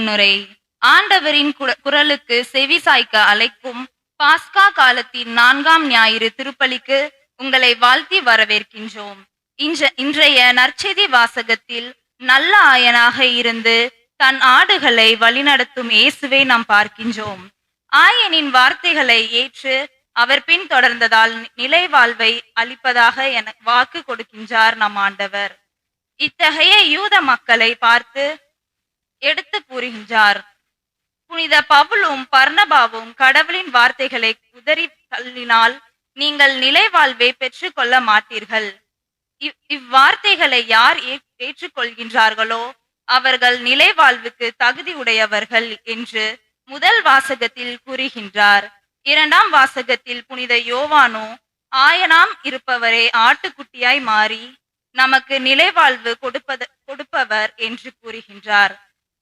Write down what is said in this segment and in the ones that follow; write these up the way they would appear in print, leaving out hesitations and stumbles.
முன்னுரை. ஆண்டவரின் குரலுக்கு செவி சாய்க்க அழைக்கும் பாஸ்கா காலத்தின் 4ஆம் ஞாயிறு திருப்பலிக்கு உங்களை வாழ்த்தி வரவேற்கின்றோம். இன்றைய நற்செய்தி வாசகத்தில் நல்ல ஆயனாக இருந்து தன் ஆடுகளை வழிநடத்தும் இயேசுவை நாம் பார்க்கின்றோம். ஆயனின் வார்த்தைகளை ஏற்று அவர் பின் தொடர்ந்ததால் நிலை வாழ்வை அளிப்பதாக என வாக்கு கொடுக்கின்றார் நம் ஆண்டவர். இத்தகைய யூத மக்களை பார்த்து எடுத்து கூறுகின்றார். புனித பவுலும் பர்னபாவும் கடவுளின் வார்த்தைகளை உதறி தள்ளினால் நீங்கள் நிலை வாழ்வை பெற்று கொள்ள மாட்டீர்கள். இவ்வார்த்தைகளை யார் ஏற்றுக்கொள்கின்றார்களோ அவர்கள் நிலை வாழ்வுக்கு தகுதி உடையவர்கள் என்று முதல் வாசகத்தில் கூறுகின்றார். 2ஆம் வாசகத்தில் புனித யோவானோ ஆயனாம் இருப்பவரே ஆட்டுக்குட்டியாய் மாறி நமக்கு நிலைவாழ்வு கொடுப்பவர் என்று கூறுகின்றார்.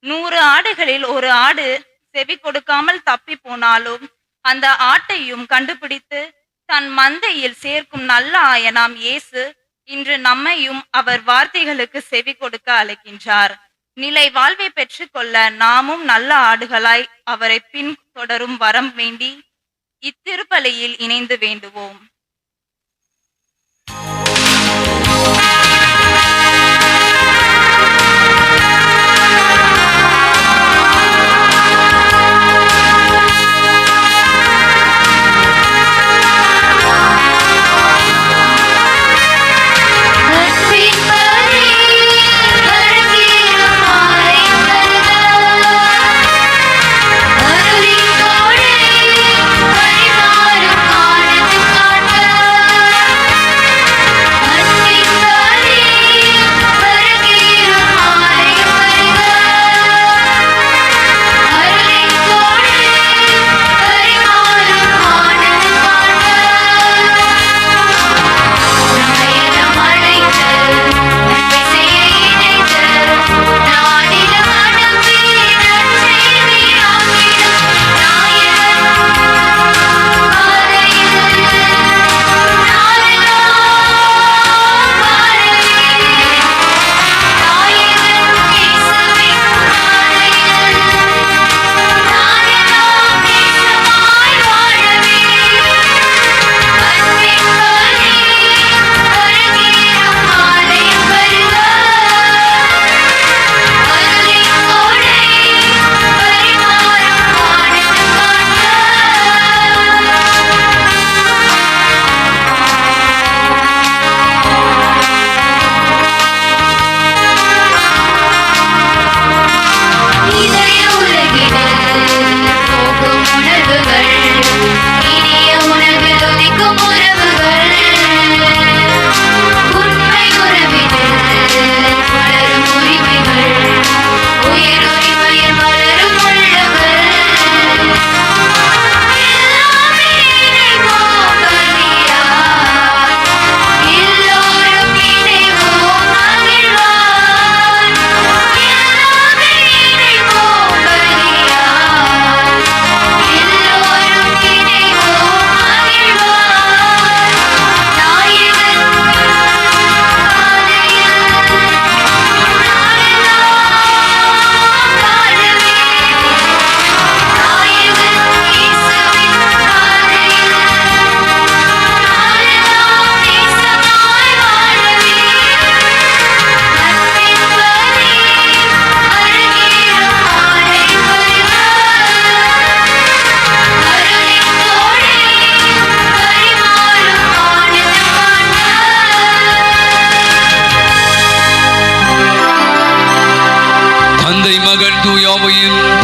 100 ஆடுகளில் ஒரு ஆடு செவி கொடுக்காமல் தப்பி போனாலும் அந்த ஆட்டையும் கண்டுபிடித்து தன் மந்தையில் சேர்க்கும் நல்ல ஆயனாம் இயேசு இன்று நம்மையும் அவர் வார்த்தைகளுக்கு செவி கொடுக்க அழைக்கின்றார். நிலை வாழ்வை பெற்று கொள்ள நாமும் நல்ல ஆடுகளாய் அவரை பின் தொடரும் வரம் வேண்டி இத்திருப்பலியில் இணைந்து வேண்டுவோம்.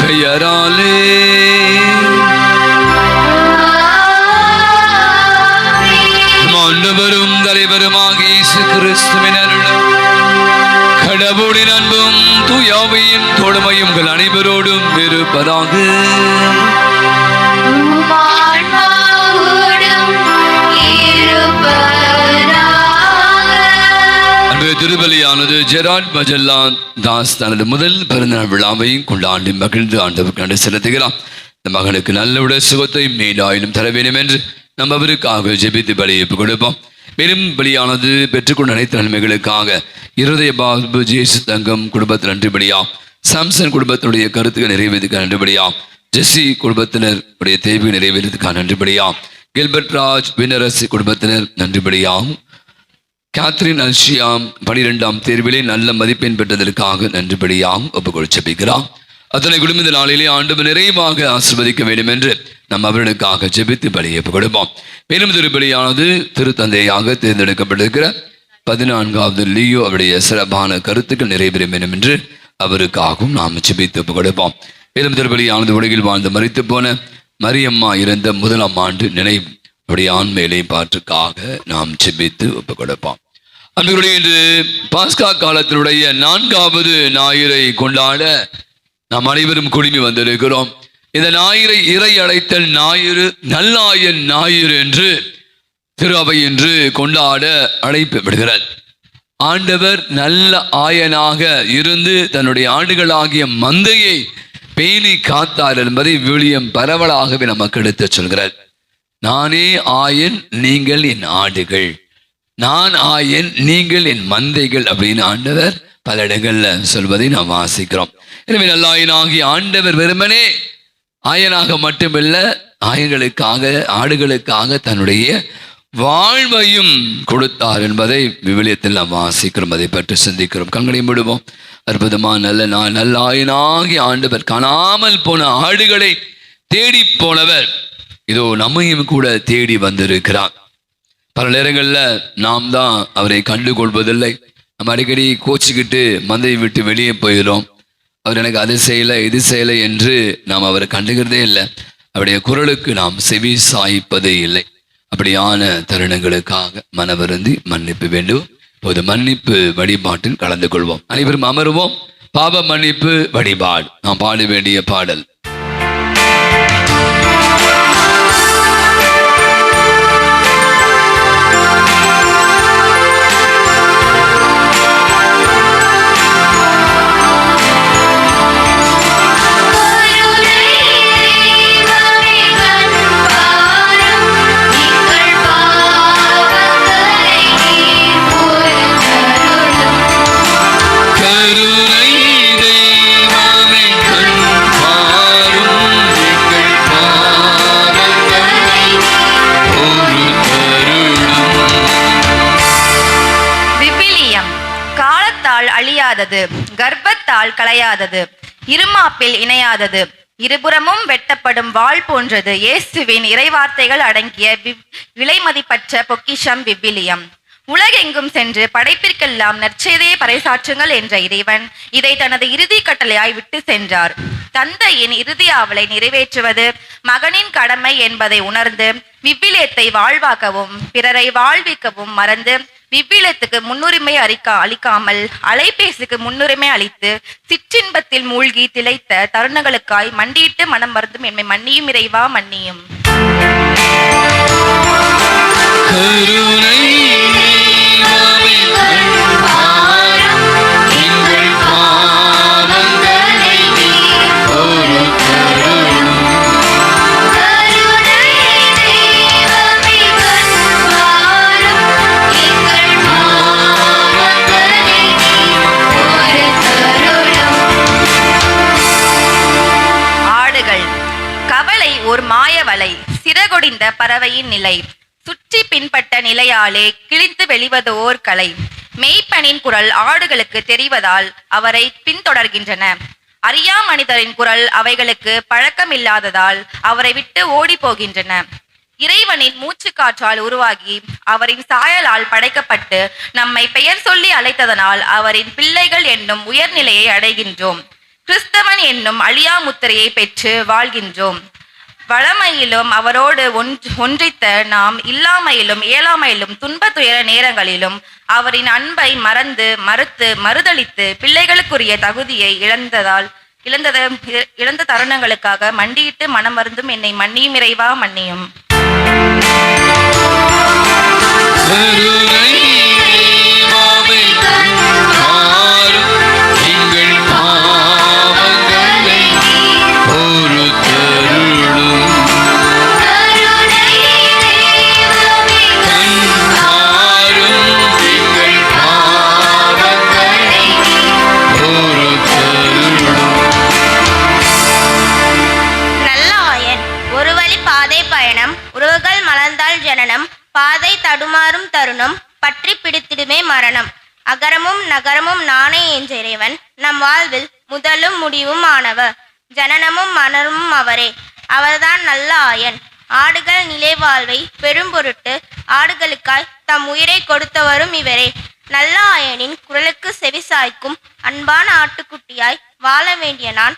பெயராலே ஆண்டவரும் தலைவருமாக இயேசு கிறிஸ்துவின் அருளும் கடவுளின் அன்பும் தூயாவியின் தோழமையும் உங்கள் அனைவரோடும் இருப்பதாக. திருபலியானது ஜெராட் மஜல்லான் தாஸ் தனது முதல் பிறந்தநாள் விழாவையும் கொண்டாடி மகிழ்ந்து ஆண்டவருக்கு நன்றி செலுத்துகிறார். இந்த மகனுக்கு நல்ல உடல் சுகத்தையும் நீண்டாயிலும் தர வேண்டும் என்று நம்ம அவருக்காக ஜெபித்து பலியை கொடுப்போம். மேலும் பலியானது பெற்றுக்கொண்ட அனைத்து நன்மைகளுக்காக இருதய பாபு ஜேசு தங்கம் குடும்பத்தில் நன்றி பலியா சாம்சன் குடும்பத்தினுடைய கருத்துக்கள் நிறைவேறதுக்காக நன்றிபடியாம். ஜெஸ்ஸி குடும்பத்தினருடைய தேவை நிறைவேறதுக்காக நன்றிபடியாம். கில்பர்ட் ராஜ் வினரசி குடும்பத்தினர் நன்றிபடியாம். கேத்ரின் அல்ஷியாம் 12ஆம் தேர்விலே நல்ல மதிப்பெண் பெற்றதற்காக நன்றிபடியாம் ஒப்புக்கொடுச்சபிக்கிறான். அத்தனை குடும்ப இந்த நாளிலே ஆண்டவர் நிறைவாக ஆசீர்வதிக்க வேண்டும் என்று நம் அவர்களுக்காக ஜெபித்து பலியை கொடுப்போம். மேலும் திருப்பலியானது திருத்தந்தையாக தேர்ந்தெடுக்கப்பட்டிருக்கிற 14வது லியோ அவருடைய சிறப்பான கருத்துக்கள் நிறைவேறும் வேண்டும் என்று அவருக்காகவும் நாம் ஜெபித்து கொடுப்போம். மேலும் திருப்பலியானது உலகில் வாழ்ந்து மரித்து போன மரியம்மா இறந்த 1ஆம் ஆண்டு நினைவு அவருடைய ஆண்மையிலே பாற்றுக்காக நாம் ஜெபித்து ஒப்புக் கொடுப்போம். அன்புடைய இன்று பாஸ்கா காலத்தினுடைய 4வது ஞாயிறை கொண்டாட நாம் அனைவரும் குழுமி வந்திருக்கிறோம். இந்த ஞாயிறை இறை அழைத்தல் ஞாயிறு, நல்லாயன் ஞாயிறு என்று திரு அவை என்று கொண்டாட அழைப்பு விடுகிறார். ஆண்டவர் நல்ல ஆயனாக இருந்து தன்னுடைய ஆடுகளாகிய மந்தையை பேணி காத்தார் என்பதை விழியம் பரவலாகவே நமக்கு எடுத்து சொல்கிறார். நானே ஆயன், நீங்கள் என் ஆடுகள், நான் ஆயன், நீங்கள் என் மந்தைகள் அப்படின்னு ஆண்டவர் பல இடங்கள்ல சொல்வதை நாம் வாசிக்கிறோம். எனவே நல்லாயனாகிய ஆண்டவர் வெறுமனே ஆயனாக மட்டுமில்ல, ஆயர்களுக்காக ஆடுகளுக்காக தன்னுடைய வாழ்வையும் கொடுத்தார் என்பதை விவிலியத்தில் நாம் வாசிக்கிறோம். அதை பற்றி சிந்திக்கிறோம். கண்களை விடுவோம். அற்புதமான நல்ல ஆயனாகிய ஆண்டவர் காணாமல் போன ஆடுகளை தேடி போனவர் இதோ நம்மையும் கூட தேடி வந்திருக்கிறார். பல நேரங்களில் நாம் தான் அவரை கண்டுகொள்வதில்லை. நம்ம அடிக்கடி கோச்சிக்கிட்டு மந்தையை விட்டு வெளியே போயிடும். அவர் எனக்கு அது செய்யலை இது செய்யலை என்று நாம் அவரை கண்டுகிறதே இல்லை. அவருடைய குரலுக்கு நாம் செவி சாய்ப்பதே இல்லை. அப்படியான தருணங்களுக்காக மனவருந்தி மன்னிப்பு வேண்டும். இப்போது மன்னிப்பு வழிபாட்டில் கலந்து கொள்வோம். அனைவரும் அமருவோம். பாவ மன்னிப்பு வழிபாடு நாம் பாட வேண்டிய பாடல். அழியாதது, கர்ப்பத்தால் களையாதது, இருமாப்பில் இணையாதது, இருபுறமும் வெட்டப்படும் வாள் போன்றது இயேசுவின் இறைவார்த்தைகள் அடங்கிய விலைமதிப்பற்ற பொக்கிஷம் விவிலியம். உலகெங்கும் சென்று படைப்பிற்கெல்லாம் நற்செய்தியை பறைசாற்றுங்கள் என்ற இறைவன் இதை தனது இறுதி கட்டளையாய் விட்டு சென்றார். தந்தையின் இறுதி ஆவலை நிறைவேற்றுவது மகனின் கடமை என்பதை உணர்ந்து விவிலியத்தை வாழ்வாக்கவும் பிறரை வாழ்விக்கவும் மறந்து விவிலியத்துக்கு முன்னுரிமை அளிக்காமல் அலைபேசிக்கு முன்னுரிமை அளித்து சிற்றின்பத்தில் மூழ்கி திளைத்த தருணங்களுக்காய் மண்டியிட்டு மனம் மறந்தும் என்னை மன்னியும் இறைவா மன்னியும். ஒரு மாயவலை, சிறகொடிந்த பறவையின் நிலை, சுற்றி பின்பட்ட நிலையாலே கிழித்து வெளிவதோர் கலை. மெய்ப்பனின் குரல் ஆடுகளுக்கு தெரிவதால் அவரை பின்தொடர்கின்றன. அறியா மனிதரின் குரல் அவைகளுக்கு பழக்கமில்லாததால் அவரை விட்டு ஓடி போகின்றன. இறைவனின் மூச்சு காற்றால் உருவாகி அவரின் சாயலால் படைக்கப்பட்டு நம்மை பெயர் சொல்லி அழைத்ததனால் அவரின் பிள்ளைகள் என்னும் உயர்நிலையை அடைகின்றோம். கிறிஸ்தவன் என்னும் அழியா முத்திரையை பெற்று வாழ்கின்றோம். வளமையிலும் அவரோடு ஒன்றித்த நாம் இல்லாமையிலும் இயலாமையிலும் துன்ப துயர நேரங்களிலும் அவரின் அன்பை மறுத்து மறுதளித்து பிள்ளைகளுக்குரிய தகுதியை இழந்த தருணங்களுக்காக மண்டியிட்டு மனம் வருந்தும் என்னை மன்னியும் இறைவா மன்னியும். ஒரு பற்றி பிடித்திடுமே மரணம். அகரமும் நகரமும் நானே என்ற இறைவன் நம் வாழ்வில் முதலும் முடிவும் ஆனவர். ஜனனமும் மரணமும் அவரே, அவர்தான் நல்ல ஆயன். ஆடுகள் நிலைவாழ்வை பெரும்பொருட்டு ஆடுகளுக்காய் தம் உயிரை கொடுத்தவரும் இவரே. நல்ல ஆயனின் குரலுக்கு செவிசாய்க்கும் அன்பான ஆட்டுக்குட்டியாய் வாழ வேண்டிய நான்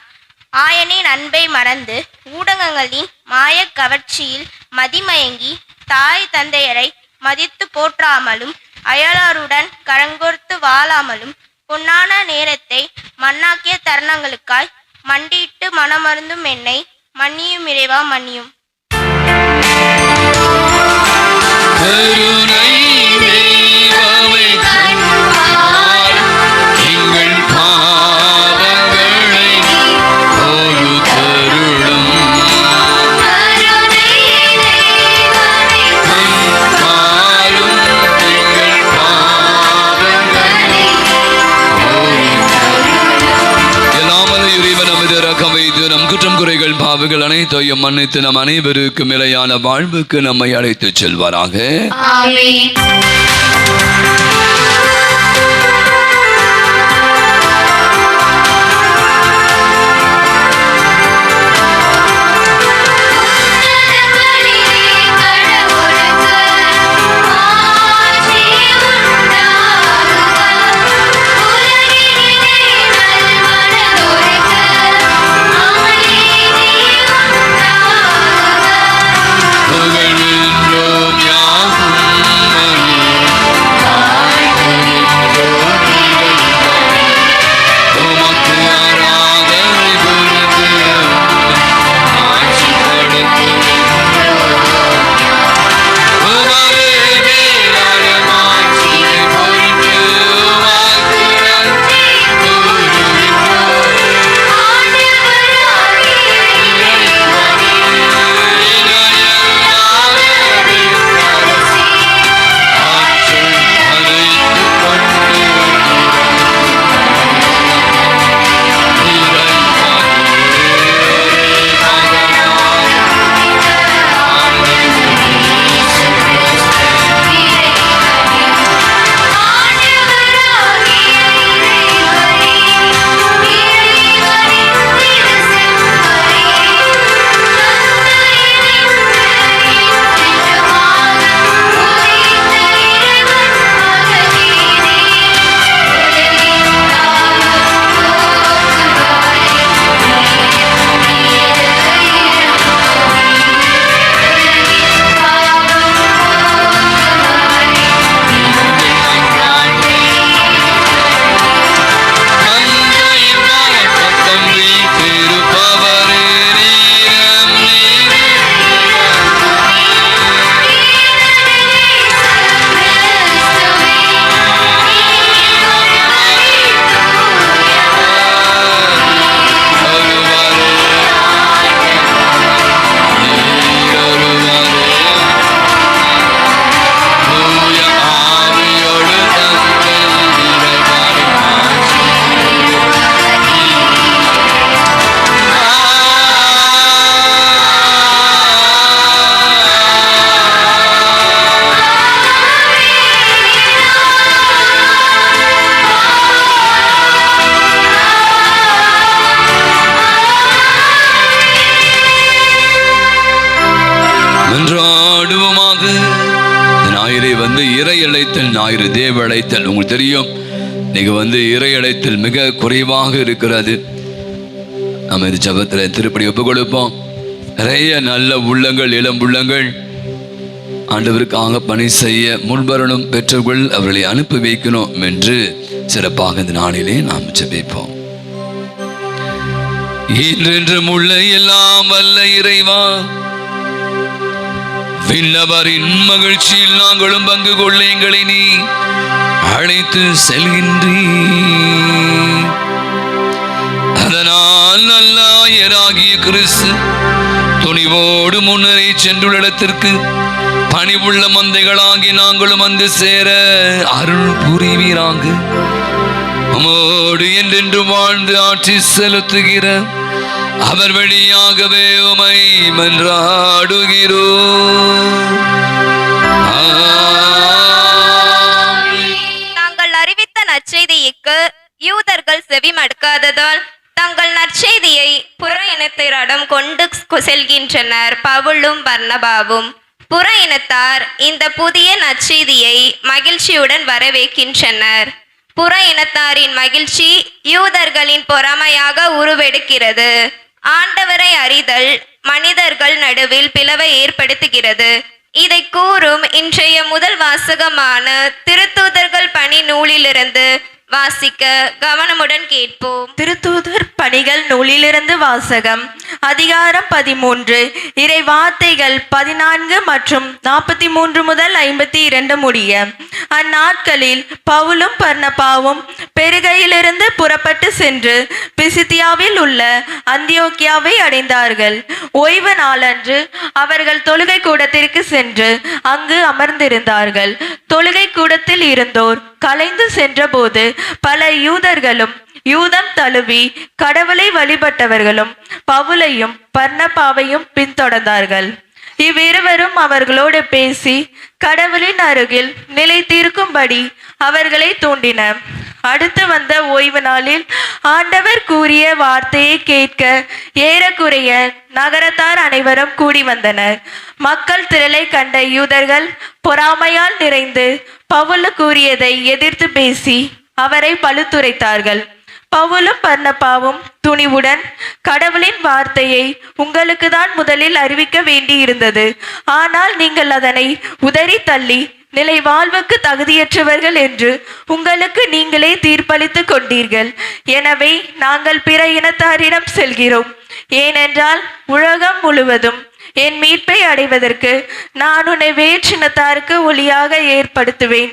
ஆயனின் அன்பை மறந்து ஊடகங்களின் மாய கவர்ச்சியில் மதிமயங்கி தாய் தந்தையரை மதித்து போற்றாமலும் அயலாருடன் கரங்கோர்த்து வாழாமலும் பொன்னான நேரத்தை மண்ணாக்கிய தருணங்களுக்காய் மண்டியிட்டு மனமருந்தும் என்னை மன்னியும் இறைவா மன்னியும். கருணை தெய்வமே எங்கள் பாவங்களை பொறுத்தருளும். நம் குற்றம் குறைகள் பாவங்கள் அனைத்தையும் மன்னித்து நம் அனைவருக்கும் நிலையான வாழ்வுக்கு நம்மை அழைத்து செல்வாராக. ஆமென். ஞாயிறு தேவ அழைத்தல். உங்களுக்கு தெரியும், இன்னைக்கு இறை அழைத்தல் மிக குறைவாக இருக்கிறது. நம்ம இந்த ஜபத்தில் திருப்படி ஒப்புக் கொடுப்போம். நிறைய நல்ல உள்ளங்கள், இளம் உள்ளங்கள் ஆண்டவருக்காக பணி செய்ய முன்வரணும். பெற்றோர்கள் அவர்களை அனுப்பி வைக்கணும் என்று சிறப்பாக இந்த நாளிலே நாம் ஜெபிப்போம். இன்றென்றும் உள்ள எல்லாம் வல்ல இறைவா, விண்ணவரின் மகிழ்ச்சியில் நாங்களும் பங்கு கொள்ள எங்களை நீ அழைத்து செல்கின்றீ. அதனால் நல்ல ஆயராகிய கிறிஸ்து துணிவோடு முன்னரே சென்றுள்ள இடத்திற்கு பணிவுள்ள மந்தைகளாகி நாங்களும் வந்து சேர அருள் புரிவீராக. உமோடு என்றென்று வாழ்ந்து ஆட்சி செலுத்துகிற அவர் வழியாகவே உமை மன்றாடுகிறோம். நற்செய்திக்கு யூதர்கள் செவி மடுக்காததால் தங்கள் நற்செய்தியை புற இனத்தினரிடம் கொண்டு செல்கின்றனர். பவுலும் பர்னபாவும் புற இனத்தார் இந்த புதிய நற்செய்தியை மகிழ்ச்சியுடன் வரவேற்கின்றனர். புற இனத்தாரின் மகிழ்ச்சி யூதர்களின் பொறாமையாக உருவெடுக்கிறது. ஆண்டவரை அறிதல் மனிதர்கள் நடுவில் பிளவை ஏற்படுத்துகிறது. இதை கூறும் இன்றைய முதல் வாசகமான திருத்தூதர்கள் பணி நூலிலிருந்து வாசிக்க கவனமுடன் கேட்போம். திருத்தூதர் பணிகள் நூலிலிருந்து வாசகம். அதிகாரம் 13. இறை வார்த்தைகள் 14 மற்றும் 43 முதல் 52 முடிய. அந்நாட்களில் பவுலும் பர்னபாவும் பெருகையிலிருந்து புறப்பட்டு சென்று பிசிதியாவில் உள்ள அந்தியோக்கியாவை அடைந்தார்கள். ஓய்வு நாளன்று அவர்கள் தொழுகை கூடத்திற்கு சென்று அங்கு அமர்ந்திருந்தார்கள். தொழுகை கூடத்தில் இருந்தோர் கலைந்து சென்றபோது பல யூதர்களும் யூதம் தழுவி கடவுளை வழிபட்டவர்களும் பவுலையும் பர்னபாவையும் பின்தொடர்ந்தார்கள். இவ்விருவரும் அவர்களோடு பேசி கடவுளின் அருகில் நிலைத்திருக்கும்படி அவர்களை தூண்டின. அடுத்து வந்த ஓய்வு நாளில் ஆண்டவர் கூறிய வார்த்தையை கேட்க ஏறக்குறைய நகரத்தார் அனைவரும் கூடி வந்தனர். மக்கள் திரளை கண்ட யூதர்கள் பொறாமையால் நிறைந்து பவுல் கூறியதை எதிர்த்து பேசி அவரை பழுத்துரைத்தார்கள். பவுலும் பர்னபாவும் துணிவுடன் கடவுளின் வார்த்தையை உங்களுக்கு தான் முதலில் அறிவிக்க வேண்டி இருந்தது. ஆனால் நீங்கள் அதனை உதறி தள்ளி நிலை வாழ்வுக்கு தகுதியற்றவர்கள் என்று உங்களுக்கு நீங்களே தீர்ப்பளித்து கொண்டீர்கள். எனவே நாங்கள் பிற இனத்தாரிடம் செல்கிறோம். ஏனென்றால் உலகம் முழுவதும் என் மீட்பை அடைவதற்கு நான் உன்னை வேற்றினத்தாருக்கு ஒளியாக ஏற்படுத்துவேன்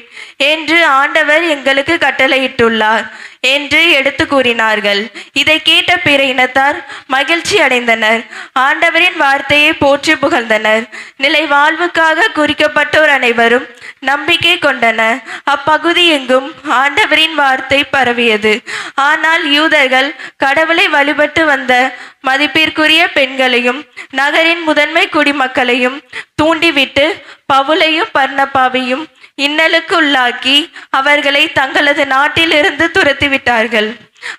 என்று ஆண்டவர் எங்களுக்கு கட்டளையிட்டுள்ளார் என்று எடுத்து கூறினார்கள். இதை கேட்ட பிற இனத்தார் மகிழ்ச்சி அடைந்தனர். ஆண்டவரின் வார்த்தையை போற்றி புகழ்ந்தனர். நிலை வாழ்வுக்காக குறிக்கப்பட்டோர் அனைவரும் நம்பிக்கை கொண்டனர். அப்பகுதி எங்கும் ஆண்டவரின் வார்த்தை பரவியது. ஆனால் யூதர்கள் கடவுளை வழிபட்டு வந்த மதிப்பிற்குரிய பெண்களையும் நகரின் முதன்மை குடிமக்களையும் தூண்டிவிட்டு பவுலையும் பர்னபாவையும் இன்னலுக்கு உள்ளாக்கி அவர்களை தங்களது நாட்டிலிருந்து துரத்திவிட்டார்கள்.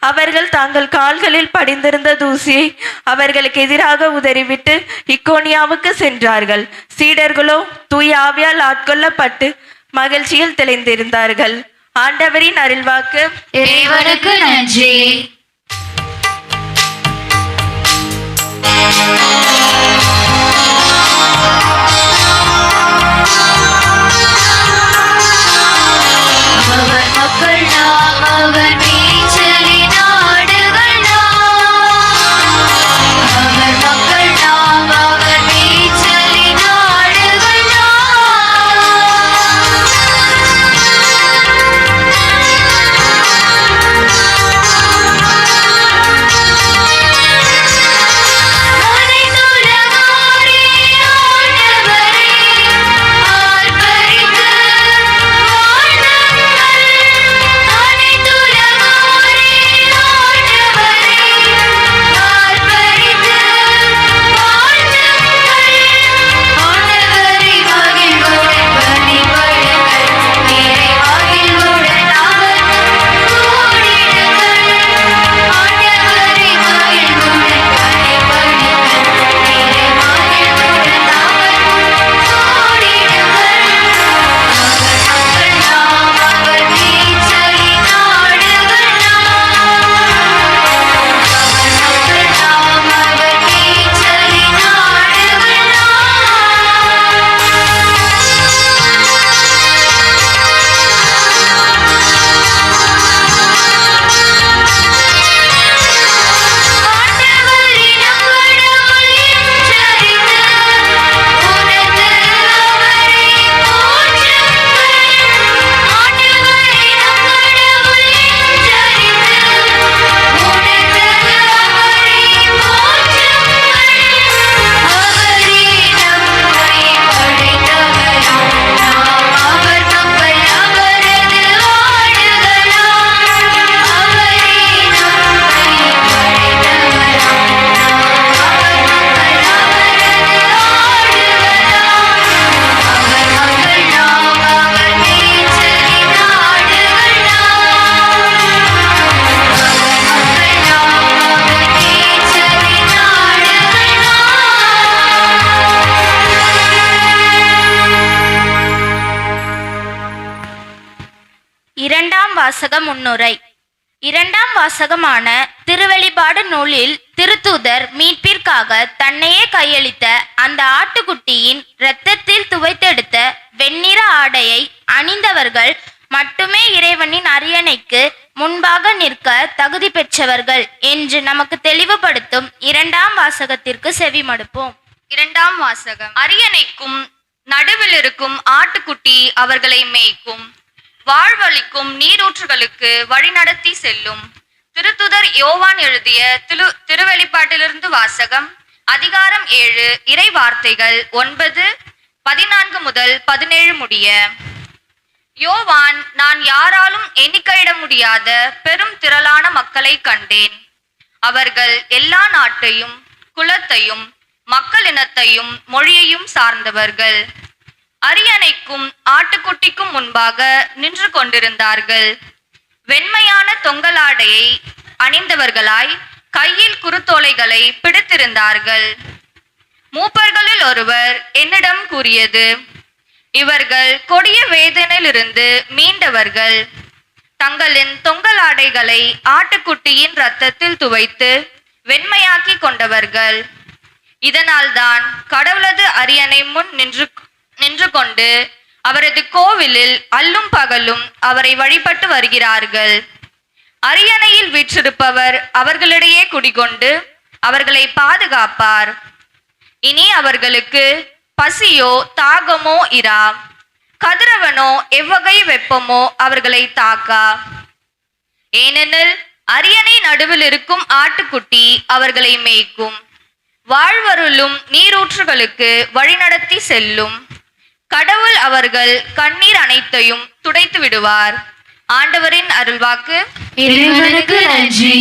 அவர்கள் தங்கள் கால்களில் படிந்திருந்த தூசியை அவர்களுக்கு எதிராக உதறிவிட்டு இக்கோனியாவுக்கு சென்றார்கள். சீடர்களோ தூய ஆவியால் ஆட்கொள்ளப்பட்டு மகிழ்ச்சியில் திளைந்திருந்தார்கள். ஆண்டவரின் அருள்வாக்கு. இறைவனுக்கு நன்றி. அவர் மக்கள் நாம், அவர் மேய்ச்சலின் ஆடுகள் நாம். அவர் மக்கள் நாம், அவர் மேய்ச்சலின் ஆடுகள் நாம். வாசக முன்னுரை. இரண்டாம் வாசகமான திருவெளிப்பாடு நூலில் திருத்தூதர் மீட்பிற்காக தன்னையே கையளித்த அந்த ஆட்டுக்குட்டியின் இரத்தத்தில் துவைத்தெடுத்த வெண்ணிற ஆடையை அணிந்தவர்கள் மட்டுமே இறைவனின் அரியணைக்கு முன்பாக நிற்க தகுதி பெற்றவர்கள் என்று நமக்கு தெளிவுபடுத்தும் இரண்டாம் வாசகத்திற்கு செவிமடுப்போம். இரண்டாம் வாசகம். அரியணைக்கும் நடுவில் இருக்கும் ஆட்டுக்குட்டி அவர்களை மேய்க்கும், வாழ்வளிக்கும் நீரூற்றுகளுக்கு வழிநடத்தி செல்லும். திருத்துதர் யோவான் எழுதிய திருவெளிப்பாட்டிலிருந்து வாசகம். அதிகாரம் 7, இறை வார்த்தைகள் 9, 14 முதல் 17 முடிய. யோவான், நான் யாராலும் எண்ணிக்கையிட முடியாத பெரும் திரளான மக்களை கண்டேன். அவர்கள் எல்லா நாட்டையும் குலத்தையும் மக்களினத்தையும் மொழியையும் சார்ந்தவர்கள். அரியணைக்கும் ஆட்டுக்குட்டிக்கும் முன்பாக நின்று கொண்டிருந்தார்கள். வெண்மையான தொங்கலாடையை அணிந்தவர்களாய் கையில் குருத்தோலைகளை பிடித்திருந்தார்கள். மூப்பர்களில் ஒருவர் என்னிடம் கூறியது, இவர்கள் கொடிய வேதனையிலிருந்து மீண்டவர்கள். தங்களின் தொங்கலாடைகளை ஆட்டுக்குட்டியின் இரத்தத்தில் துவைத்து வெண்மையாக்கி கொண்டவர்கள். இதனால்தான் கடவுளது அரியணை முன் நின்று கொண்டு அவரது கோவிலில் அல்லும் பகலும் அவரை வழிபட்டு வருகிறார்கள். அரியணையில் வீற்றிருப்பவர் அவர்களிடையே குடிகொண்டு அவர்களை பாதுகாப்பார். இனி அவர்களுக்கு பசியோ தாகமோ இரா, கதிரவனோ எவ்வகை வெப்பமோ அவர்களை தாக்கா. ஏனெனில் அரியணை நடுவில் இருக்கும் ஆட்டுக்குட்டி அவர்களை மேய்க்கும், வாழ்வருளும் நீரூற்றுகளுக்கு வழிநடத்தி செல்லும். கடவுள் அவர்கள் கண்ணீர் அனைத்தையும் துடைத்து விடுவார். ஆண்டவரின் அருள்வாக்கு. இறைவனுக்கு நன்றி.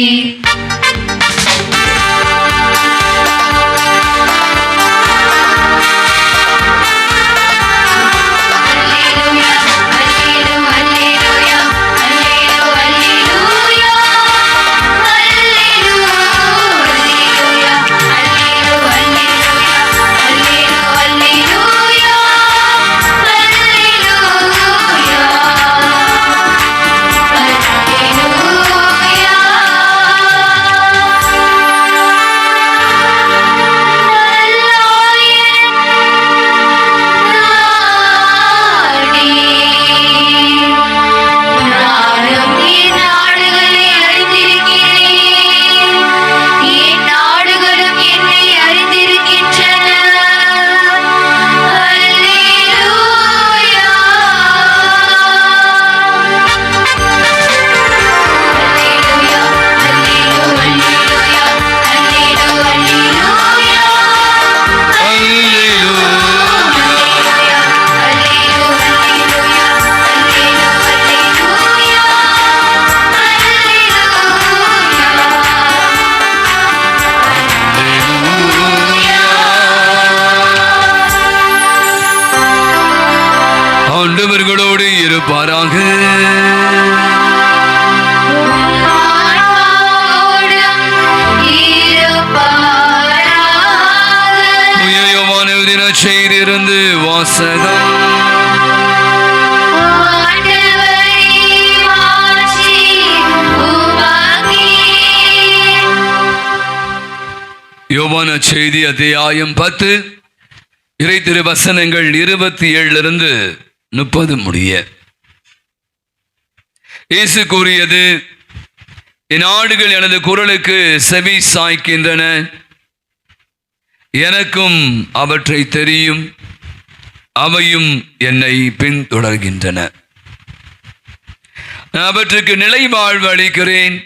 ஆண்டவர்களோடு இருப்பாராக. யோவான் எழுதின செய்தியிலிருந்து வாசகம். யோவான் செய்தி அத்தியாயம் 10, இறை திருவசனங்கள் 27 30 முடிய. இயேசு கூறியது, என் ஆடுகள் எனது குரலுக்கு செவி சாய்க்கின்றன, எனக்கும் அவற்றை தெரியும், அவையும் என்னை பின்தொடர்கின்றன. நான் அவற்றுக்கு நிலை வாழ்வு அளிக்கிறேன்,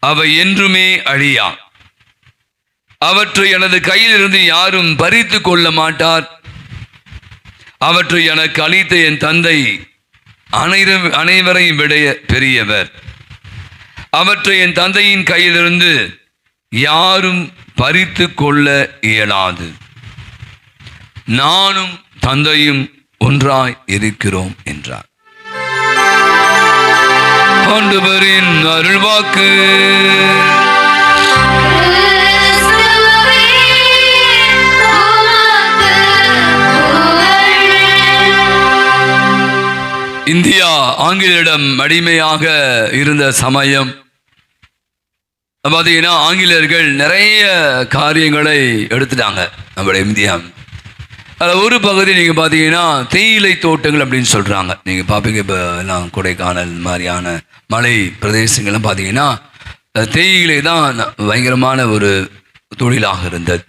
அவை என்றுமே அழியா. அவற்றை எனது கையிலிருந்து யாரும் பறித்து கொள்ள மாட்டார். அவற்றை எனக்கு அளித்த என் தந்தை அனைவரையும் விட பெரியவர். அவற்றை என் தந்தையின் கையிலிருந்து யாரும் பறித்து கொள்ள இயலாது. நானும் தந்தையும் ஒன்றாய் இருக்கிறோம் என்றார். ஆண்டவரின் அருள்வாக்கு. இந்தியா ஆங்கிலேயரிடம் அடிமையாக இருந்த சமயம் பார்த்தீங்கன்னா ஆங்கிலேயர்கள் நிறைய காரியங்களை எடுத்துட்டாங்க நம்மளுடைய இந்தியா. அதில் ஒரு பகுதி நீங்கள் பார்த்தீங்கன்னா தேயிலை தோட்டங்கள் அப்படின்னு சொல்கிறாங்க. நீங்கள் பார்ப்பீங்க இப்போ எல்லாம் கொடைக்கானல் மாதிரியான மலை பிரதேசங்கள்லாம் பார்த்தீங்கன்னா தேயிலை தான் பயங்கரமான ஒரு தொழிலாக இருந்தது.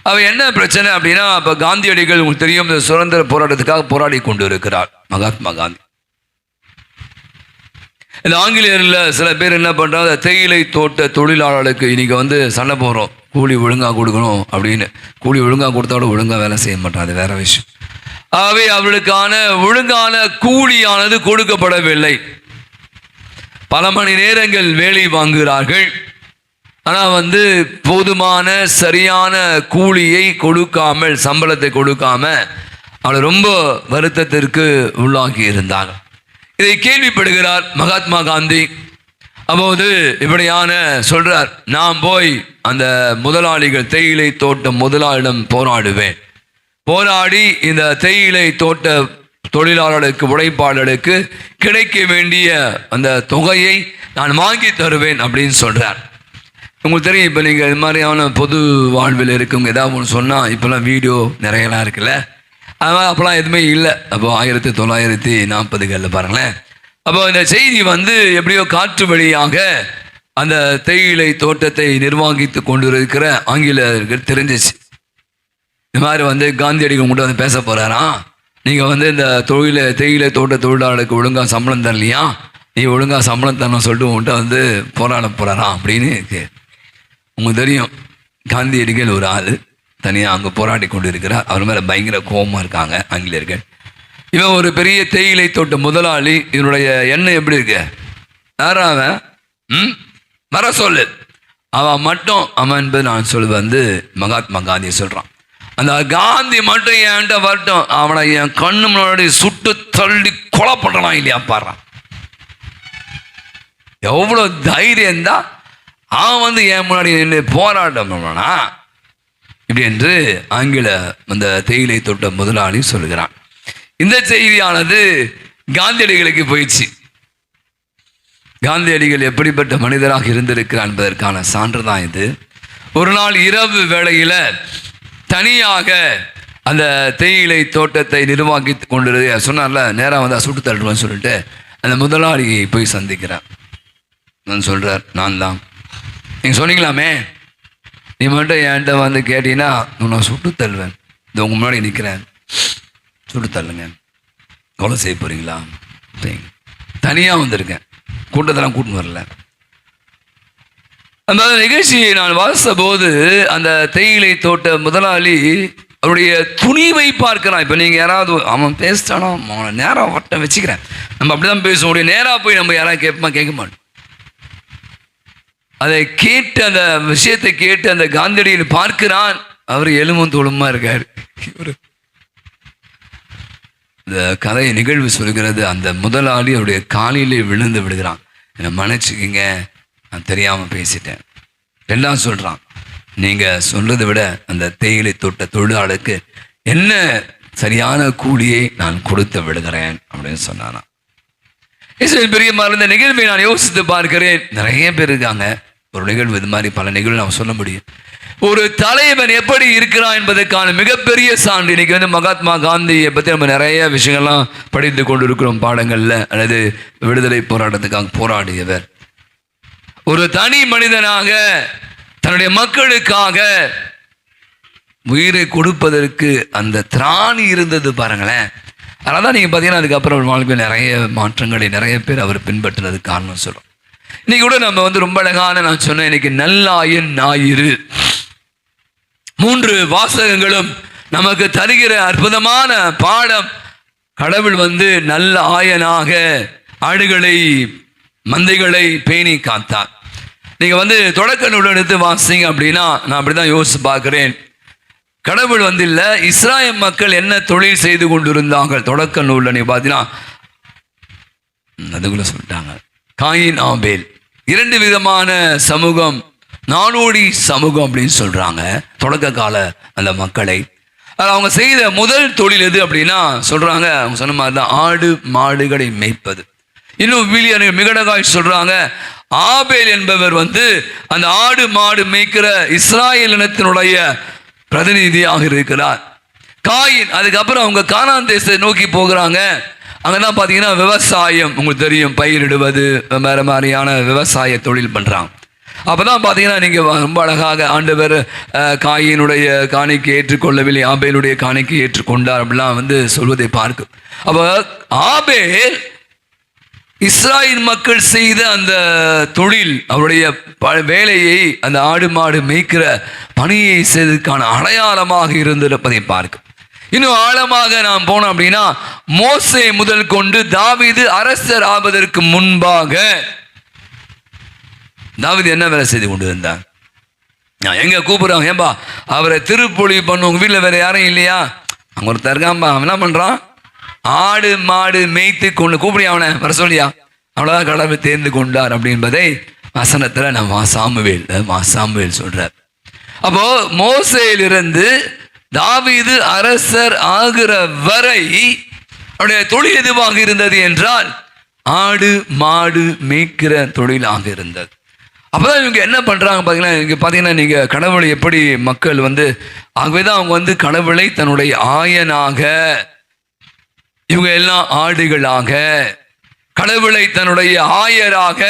அவ என்ன பிரச்சனை அப்படின்னா, இப்போ காந்தியடிகள் உங்களுக்கு தெரியும் சுதந்திர போராட்டத்துக்காக போராடி கொண்டு இருக்கிறார் மகாத்மா காந்தி. இந்த ஆங்கிலேயரில் சில பேர் என்ன பண்ணுறாங்க, தேயிலை தோட்ட தொழிலாளர்களுக்கு இன்னைக்கு சண்டை போகிறோம், கூலி ஒழுங்காக கொடுக்கணும் அப்படின்னு. கூலி ஒழுங்காக கொடுத்தாலும் ஒழுங்காக வேலை செய்ய மாட்டான், அது வேற விஷயம். ஆகவே அவர்களுக்கான ஒழுங்கான கூலியானது கொடுக்கப்படவில்லை. பல மணி நேரங்கள் வேலை வாங்குகிறார்கள், ஆனால் போதுமான சரியான கூலியை கொடுக்காமல், சம்பளத்தை கொடுக்காம அவளை ரொம்ப வருத்தத்திற்கு உள்ளாகி இருந்தாங்க. இதை கேள்விப்படுகிறார் மகாத்மா காந்தி. அப்போது இப்படியான சொல்றார், நான் போய் அந்த முதலாளிகள் தேயிலை தோட்ட முதலாளிடம் போராடுவேன், போராடி இந்த தேயிலை தோட்ட தொழிலாளர்களுக்கு உழைப்பாளர்களுக்கு கிடைக்க வேண்டிய அந்த தொகையை நான் வாங்கி தருவேன் அப்படின்னு சொல்றார். உங்களுக்கு தெரியும், இப்போ நீங்கள் இது மாதிரியான பொது வாழ்வில் இருக்கவங்க ஏதாவது ஒன்று சொன்னால், இப்போல்லாம் வீடியோ நிறையலாம் இருக்குல்ல, அதனால் அப்போலாம் எதுவுமே இல்லை. அப்போ 1940களில் பாருங்களேன். அப்போ இந்த செய்தி எப்படியோ காற்று வழியாக அந்த தேயிலை தோட்டத்தை நிர்வகித்து கொண்டு இருக்கிற ஆங்கிலேயர்கள் தெரிஞ்சிச்சு. இந்த மாதிரி காந்தியடிகள் கூட பேச போகிறாராம், நீங்கள் இந்த தேயிலை தோட்ட தொழிலாளருக்கு ஒழுங்காக சம்பளம் தரலையா, நீ ஒழுங்காக சம்பளம் தரணும் சொல்லிட்டு உங்கள்கிட்ட போராட போகிறாராம் அப்படின்னு. உங்களுக்கு தெரியும், காந்தியடிகள் ஒரு ஆள் தனியாக அங்கே போராடி கொண்டு இருக்கிறார். அவர் மேலே பயங்கர கோபமாக இருக்காங்க ஆங்கிலேயர்கள். இவன் ஒரு பெரிய தேயிலை தோட்ட முதலாளி, இவனுடைய எண்ணம் எப்படி இருக்கு, அவன் வர சொல்லு, அவன் மட்டும் அவன் என்பது நான் சொல்லு மகாத்மா காந்தியை சொல்கிறான். அந்த காந்தி மட்டும் என்கிட்ட வரட்டும், அவனை என் கண்ணு முன்னாடி சுட்டு தள்ளி கொலை பண்ணலாம் இல்லையா பாடுறான். எவ்வளோ தைரியம் தான் அவன் என் முன்னாடி நின்று போராட்டம் பண்ணா இப்படி என்று ஆங்கில அந்த தேயிலை தோட்ட முதலாளி சொல்கிறான். இந்த செய்தியானது காந்தியடிகளுக்கு போயிடுச்சு. காந்தியடிகள் எப்படிப்பட்ட மனிதராக இருந்திருக்கிறார் என்பதற்கான சான்று தான் இது. ஒரு நாள் இரவு வேளையில தனியாக அந்த தேயிலை தோட்டத்தை நிர்வகித்து கொண்டு சொன்னார்ல, நேராக சுட்டு தள்ளுவேன்னு சொல்லிட்டு அந்த முதலாளியை போய் சந்திக்கிறார். நான் சொல்றார், நான் தான், நீங்கள் சொன்னீங்களாமே, நீ மட்டும் என்கிட்ட கேட்டீங்கன்னா நான் சுட்டு தள்ளுவேன், இந்த உங்க முன்னாடி நிற்கிறேன், சுட்டு தள்ளுங்க, கொலை செய்ய போறீங்களா? தனியாக வந்திருக்கேன், கூட்டத்தெல்லாம் கூட்டின்னு வரல. அந்த நிகழ்ச்சியை நான் வாசித்த போது அந்த தேயிலை தோட்ட முதலாளி அவருடைய துணிவை பார்க்கிறான். இப்போ நீங்கள் யாராவது அவன் பேசிட்டானோ அவனை நேராக வட்டம் வச்சுக்கிறேன், நம்ம அப்படிதான் பேச முடியும், நேராக போய் நம்ம யாராவது கேட்க மாட்டோம். அதை கேட்டு அந்த விஷயத்தை கேட்டு அந்த காந்தியடிகள் பார்க்கிறான், அவர் எலும்பும் தோளுமா இருக்காரு. இந்த கதை நிகழ்வு சொல்கிறது, அந்த முதலாளி அவருடைய காலிலே விழுந்து விடுகிறான், என்னை மன்னிச்சுக்கிங்க, நான் தெரியாமல் பேசிட்டேன் எல்லாம் சொல்கிறான். நீங்கள் சொல்றதை விட அந்த தேயிலை தோட்ட தொழிலாளருக்கு என்ன சரியான கூலியை நான் கொடுத்து விடுகிறேன் அப்படின்னு சொன்னானா. பெரிய இந்த நிகழ்வை நான் யோசித்து பார்க்கிறேன். நிறைய பேர் இருக்காங்க, ஒரு நிகழ்வு இது மாதிரி பல நிகழ்வு நாம் சொல்ல முடியும். ஒரு தலைவன் எப்படி இருக்கிறான் என்பதற்கான மிகப்பெரிய சான்று இன்னைக்கு மகாத்மா காந்தியை பற்றி நம்ம நிறைய விஷயங்கள்லாம் படித்து கொண்டு இருக்கிறோம் பாடங்கள்ல. அல்லது விடுதலை போராட்டத்துக்காக போராடியவர், ஒரு தனி மனிதனாக தன்னுடைய மக்களுக்காக உயிரை கொடுப்பதற்கு அந்த திராணி இருந்தது பாருங்களேன். அதனால தான் நீங்கள் பார்த்தீங்கன்னா அதுக்கப்புறம் வாழ்க்கையில் நிறைய மாற்றங்களை நிறைய பேர் அவர் பின்பற்றினதுக்கு காரணம் சொல்கிறோம். இன்னைக்கு கூட நம்ம ரொம்ப அழகான, நான் சொன்னேன் இன்னைக்கு நல்லாயன் ஞாயிறு, 3 வாசகங்களும் நமக்கு தருகிற அற்புதமான பாடம். கடவுள் நல்ல ஆயனாக ஆடுகளை மந்தைகளை பேணி காத்தார். நீங்க தொடக்க நூல் எடுத்து வாசிங்க அப்படின்னா நான் அப்படிதான் யோசிச்சு பார்க்கிறேன். கடவுள் இல்ல, இஸ்ராயல் மக்கள் என்ன தொழில் செய்து கொண்டிருந்தாங்க தொடக்க நூல்ல நீங்க பார்த்தீங்கன்னா அதுக்குள்ள சொல்லிட்டாங்க. காயின் ஆபேல் 2 விதமான சமூகம், நாடோடி சமூகம் அப்படின்னு சொல்றாங்க தொடக்க கால அந்த மக்களை. அது அவங்க செய்த முதல் தொழில் எது அப்படின்னா சொல்றாங்க, அவங்க சொன்ன மாதிரி தான் ஆடு மாடுகளை மேய்ப்பது. இன்னும் விவிலியர்கள் மிகடகாய் சொல்றாங்க, ஆபேல் என்பவர் அந்த ஆடு மாடு மேய்க்கிற இஸ்ராயேல் இனத்தினுடைய பிரதிநிதியாக இருக்கிறார். காயின் அதுக்கப்புறம் அவங்க கானான் தேசத்தை நோக்கி போகிறாங்க. அங்கதான் பார்த்தீங்கன்னா விவசாயம், உங்களுக்கு தெரியும், பயிரிடுவது, வேற மாதிரியான விவசாய தொழில் பண்றாங்க. அப்பதான் பார்த்தீங்கன்னா நீங்க ரொம்ப அழகாக ஆண்டவர் காயினுடைய காணிக்கை ஏற்றுக்கொள்ளவில்லை, ஆபேலுடைய காணிக்கை ஏற்றுக்கொண்டார் அப்படிலாம் சொல்வதை பார்க்கும். அப்ப ஆபேல் இஸ்ராயேல் மக்கள் செய்த அந்த தொழில், அவருடைய வேலையை, அந்த ஆடு மாடு மேய்க்கிற பணியை செய்ததற்கான அடையாளமாக இருந்திருப்பதை பார்க்கும். இன்னும் ஆழமாக நாம் போனோம் அப்படின்னா, மோசே முதல் கொண்டு தாவீது அரசர் ஆவதற்கு முன்பாக தாவீது என்ன வேலை செய்து கொண்டு இருந்தார்? எங்க கூப்பிடுறாங்க, ஏன்பா அவரை திருப்பொழிவு பண்ண உங்க வீட்டில் வேற யாரும் இல்லையா? அங்க ஒருத்தர் இருக்கான்பா, அவன் என்ன பண்றான்? ஆடு மாடு மேய்த்து கொண்டு கூப்பிடியா, அவனை வர சொல்லியா, அவ்வளவுதான் கடவுள் தேர்ந்து கொண்டார் அப்படின்பதை வசனத்துல நம்ம சாமுவேல் சொல்றார். அப்போ மோசேயிலிருந்து தாவீது அரசர் ஆகிற வரை அவருடைய தொழில் எதுவாக இருந்தது என்றால் ஆடு மாடு மேய்க்கிற தொழிலாக இருந்தது. அப்பதான் இவங்க என்ன பண்றாங்க பாத்தீங்கன்னா, இங்க பாத்தீங்கன்னா நீங்க கடவுளை எப்படி மக்கள் ஆகவேதான் அவங்க கடவுளை தன்னுடைய ஆயனாக, இவங்க எல்லாம் ஆடுகளாக, கடவுளை தன்னுடைய ஆயராக,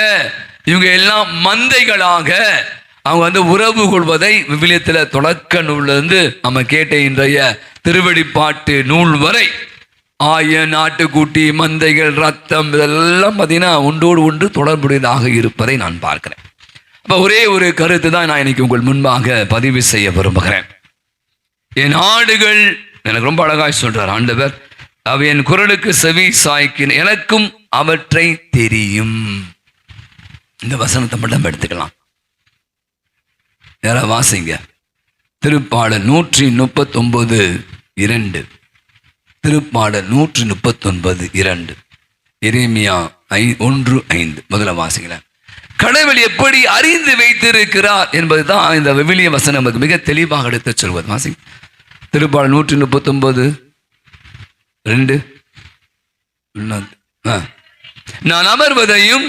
இவங்க எல்லாம் மந்தைகளாக அவங்க உறவு கொள்வதை விவிலியத்தில் தொடக்க நூலிலிருந்து நம்ம கேட்ட இன்றைய திருவெளிப்பாட்டு நூல் வரை ஆயன், ஆட்டுக்குட்டி, மந்தைகள், ரத்தம், இதெல்லாம் பார்த்தீங்கன்னா ஒன்றோடு ஒன்று தொடர்புடையதாக இருப்பதை நான் பார்க்கிறேன். அப்போ ஒரே ஒரு கருத்து தான் நான் இன்னைக்கு உங்கள் முன்பாக பதிவு செய்ய விரும்புகிறேன். என் ஆடுகள், எனக்கு ரொம்ப அழகாய் சொல்றார் ஆண்டவர், அவ என் குரலுக்கு செவி சாய்க்கின், எனக்கும் அவற்றை தெரியும். இந்த வசனத்தை மட்டும் எடுத்துக்கலாம். யாரா வாசிங்க, திருப்பாடல் 139:2, திருப்பாடல் 139:2, எரேமியா 1:5. முதல்ல வாசிக்கிறேன். கடவுள் எப்படி அறிந்து வைத்திருக்கிறார் என்பதுதான் இந்த விவிலிய வசனம் நமக்கு மிக தெளிவாக எடுத்து சொல்வது. வாசி, திருப்பாடல் 139:2. நான் அமர்வதையும்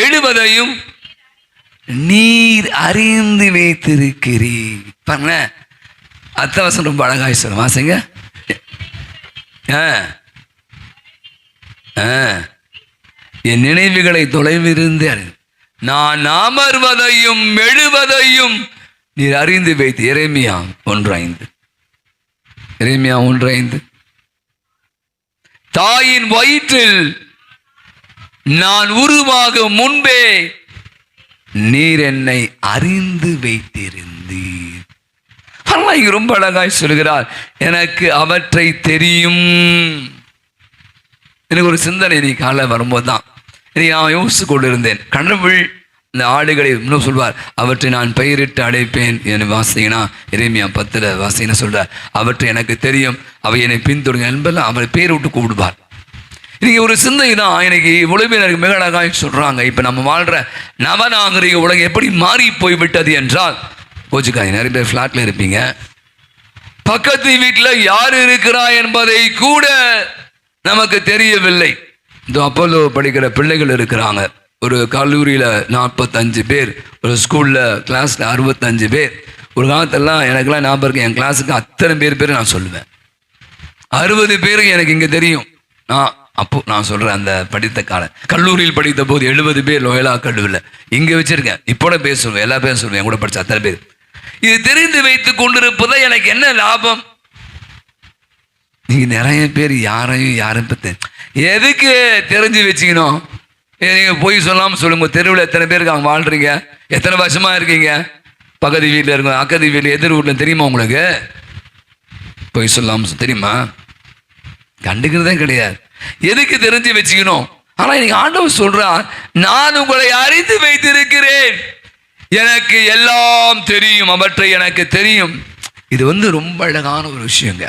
எழுவதையும் நீர் அறிந்து வைத்திருக்கிறீர். பாருங்க, அத்தவசம் ரொம்ப அழகாய் சொல்ல. வாசிங்க. என் நினைவுகளை தொலைவிருந்து நான் அமர்வதையும் எழுவதையும் நீர் அறிந்து வைத்து. எரேமியா 1:5. எரேமியா 1:5. தாயின் வயிற்றில் நான் உருவாக முன்பே நீர் என்னை அறிந்து வைத்திருந்தீர். இங்க ரொம்ப அழகாய் சொல்கிறார், எனக்கு அவற்றை தெரியும். எனக்கு ஒரு சிந்தனை நீ காலை வரும்போது தான் நான் யோசிச்சு கொண்டிருந்தேன். கடவுள் இந்த ஆடுகளை இன்னும் சொல்வார், அவற்றை நான் பெயரிட்டு அழைப்பேன். என வாசிங்கன்னா எரேமியா 10 வாசிங்கன்னா சொல்றார், அவற்றை எனக்கு தெரியும், அவை என்னை பின்தொடங்க என்பதெல்லாம் அவரை பேர் விட்டு கூப்பிடுவார். இன்னைக்கு ஒரு சிந்தனை தான் இன்னைக்கு உலகினருக்கு மிக அழகாக சொல்றாங்க. இப்ப நம்ம வாழ்ற நவநாகரிக உலகம் எப்படி மாறி போய்விட்டது என்றால், கோச்சுக்காய், நிறைய பேர் ஃபிளாட்ல இருப்பீங்க, பக்கத்து வீட்டில் யார் இருக்கிறா என்பதை கூட நமக்கு தெரியவில்லை. இந்த அப்போலோ படிக்கிற பிள்ளைகள் இருக்கிறாங்க, ஒரு கல்லூரியில் 45 பேர், ஒரு ஸ்கூலில் கிளாஸில் 65 பேர். ஒரு காலத்திலலாம் எனக்கெல்லாம் ஞாபகம் இருக்கு, என் கிளாஸுக்கு அத்தனை பேர் நான் சொல்லுவேன். 60 பேருக்கு எனக்கு இங்கே தெரியும். நான் சொல்கிறேன், அந்த படித்த காலம் கல்லூரியில் படித்த போது 70 பேர் லோயலா கல்லூரியில் இங்கே வச்சிருக்கேன். இப்போட பேர் சொல்லுவேன், எல்லா பேரும் சொல்லுவேன், என் கூட படித்த அத்தனை பேர். இது தெரிந்து வைத்து கொண்டிருப்பதை எனக்கு என்ன லாபம்? நீங்க நிறைய பேர் யாரும் பத்தி எதுக்கு தெரிஞ்சு வச்சுக்கணும்? நீங்க போய் சொல்லாம சொல்லுங்க, தெருவில் எத்தனை பேருக்கு அங்கே வாழ்றீங்க, எத்தனை வருஷமா இருக்கீங்க, பக்கத்து வீட்டில் இருக்கோம், அக்கத்து வீட்டில், எதிர் வீட்டில், தெரியுமா உங்களுக்கு? போய் சொல்லாம தெரியுமா? கண்டுக்கிறதே கிடையாது. எதுக்கு தெரிஞ்சு வச்சுக்கணும்? ஆனா இன்னைக்கு ஆண்டவர் சொல்றார், நான் உங்களை அறிந்து வைத்திருக்கிறேன், எனக்கு எல்லாம் தெரியும், அவற்றை எனக்கு தெரியும். இது ரொம்ப அழகான ஒரு விஷயங்க,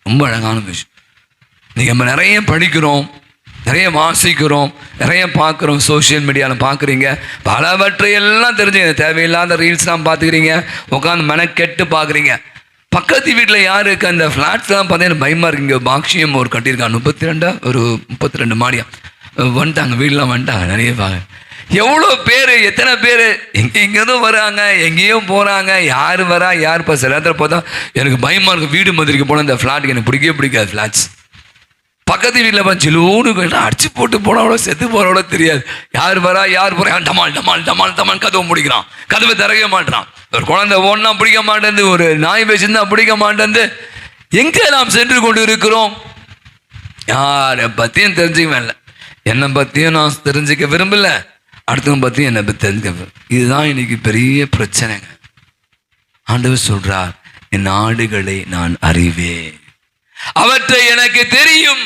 ரொம்ப அழகான விஷயம். நீங்க நம்ம நிறைய படிக்கிறோம், நிறைய வாசிக்கிறோம், நிறைய பார்க்குறோம், சோசியல் மீடியாவில் பார்க்குறீங்க, பலவற்றை எல்லாம் தெரிஞ்சுங்க. தேவையில்லாத ரீல்ஸ்லாம் பார்த்துக்கிறீங்க, உட்காந்து மெனக்கெட்டு பார்க்குறீங்க. பக்கத்து வீட்டில் யாருக்கு அந்த ஃப்ளாட்ஸ்லாம் பார்த்தீங்கன்னா பயமாக இருக்கு. இங்கே பாக்ஷியம் ஒரு கட்டியிருக்காங்க 32 மாடியா வந்துட்டாங்க, வீடெலாம் வந்துட்டாங்க நிறைய எவ்வளோ பேர், எத்தனை பேர் எங்கேருந்தும் வராங்க, எங்கேயும் போகிறாங்க. யார் வரா யார் இப்போ சில இடத்துல பார்த்தா எனக்கு பயமாக இருக்கும். வீடு மாதிரிக்கு போனால் இந்த ஃப்ளாட்டுக்கு எனக்கு பிடிக்கவே பிடிக்காது. ஃப்ளாட்ஸ் பக்கத்து வீட்டில் ஜிலூன்னு அடிச்சு போட்டு போனவளோ செத்து போனவளோ தெரியாது. யார் வரா யார் போகிறா, டமால் டமால் டமால் டமால் கதவை முடிக்கிறான், கதவை திறக்க மாட்டான். ஒரு குழந்தை ஒன்றா பிடிக்க மாட்டேந்து, ஒரு நாய் வச்சுருந்தா பிடிக்க மாட்டேந்து. எங்கே நாம் சென்று கொண்டு இருக்கிறோம்? யாரை பற்றியும் தெரிஞ்சுக்க இல்லை, என்னை பற்றியும் நான் தெரிஞ்சுக்க விரும்பல, அடுத்தவங்க பற்றியும் என்னை பற்றி தெரிஞ்சுக்க. இதுதான் இன்னைக்கு பெரிய பிரச்சனைங்க. ஆண்டவர் சொல்றார், என் ஆடுகளை நான் அறிவேன், அவற்றை எனக்கு தெரியும்.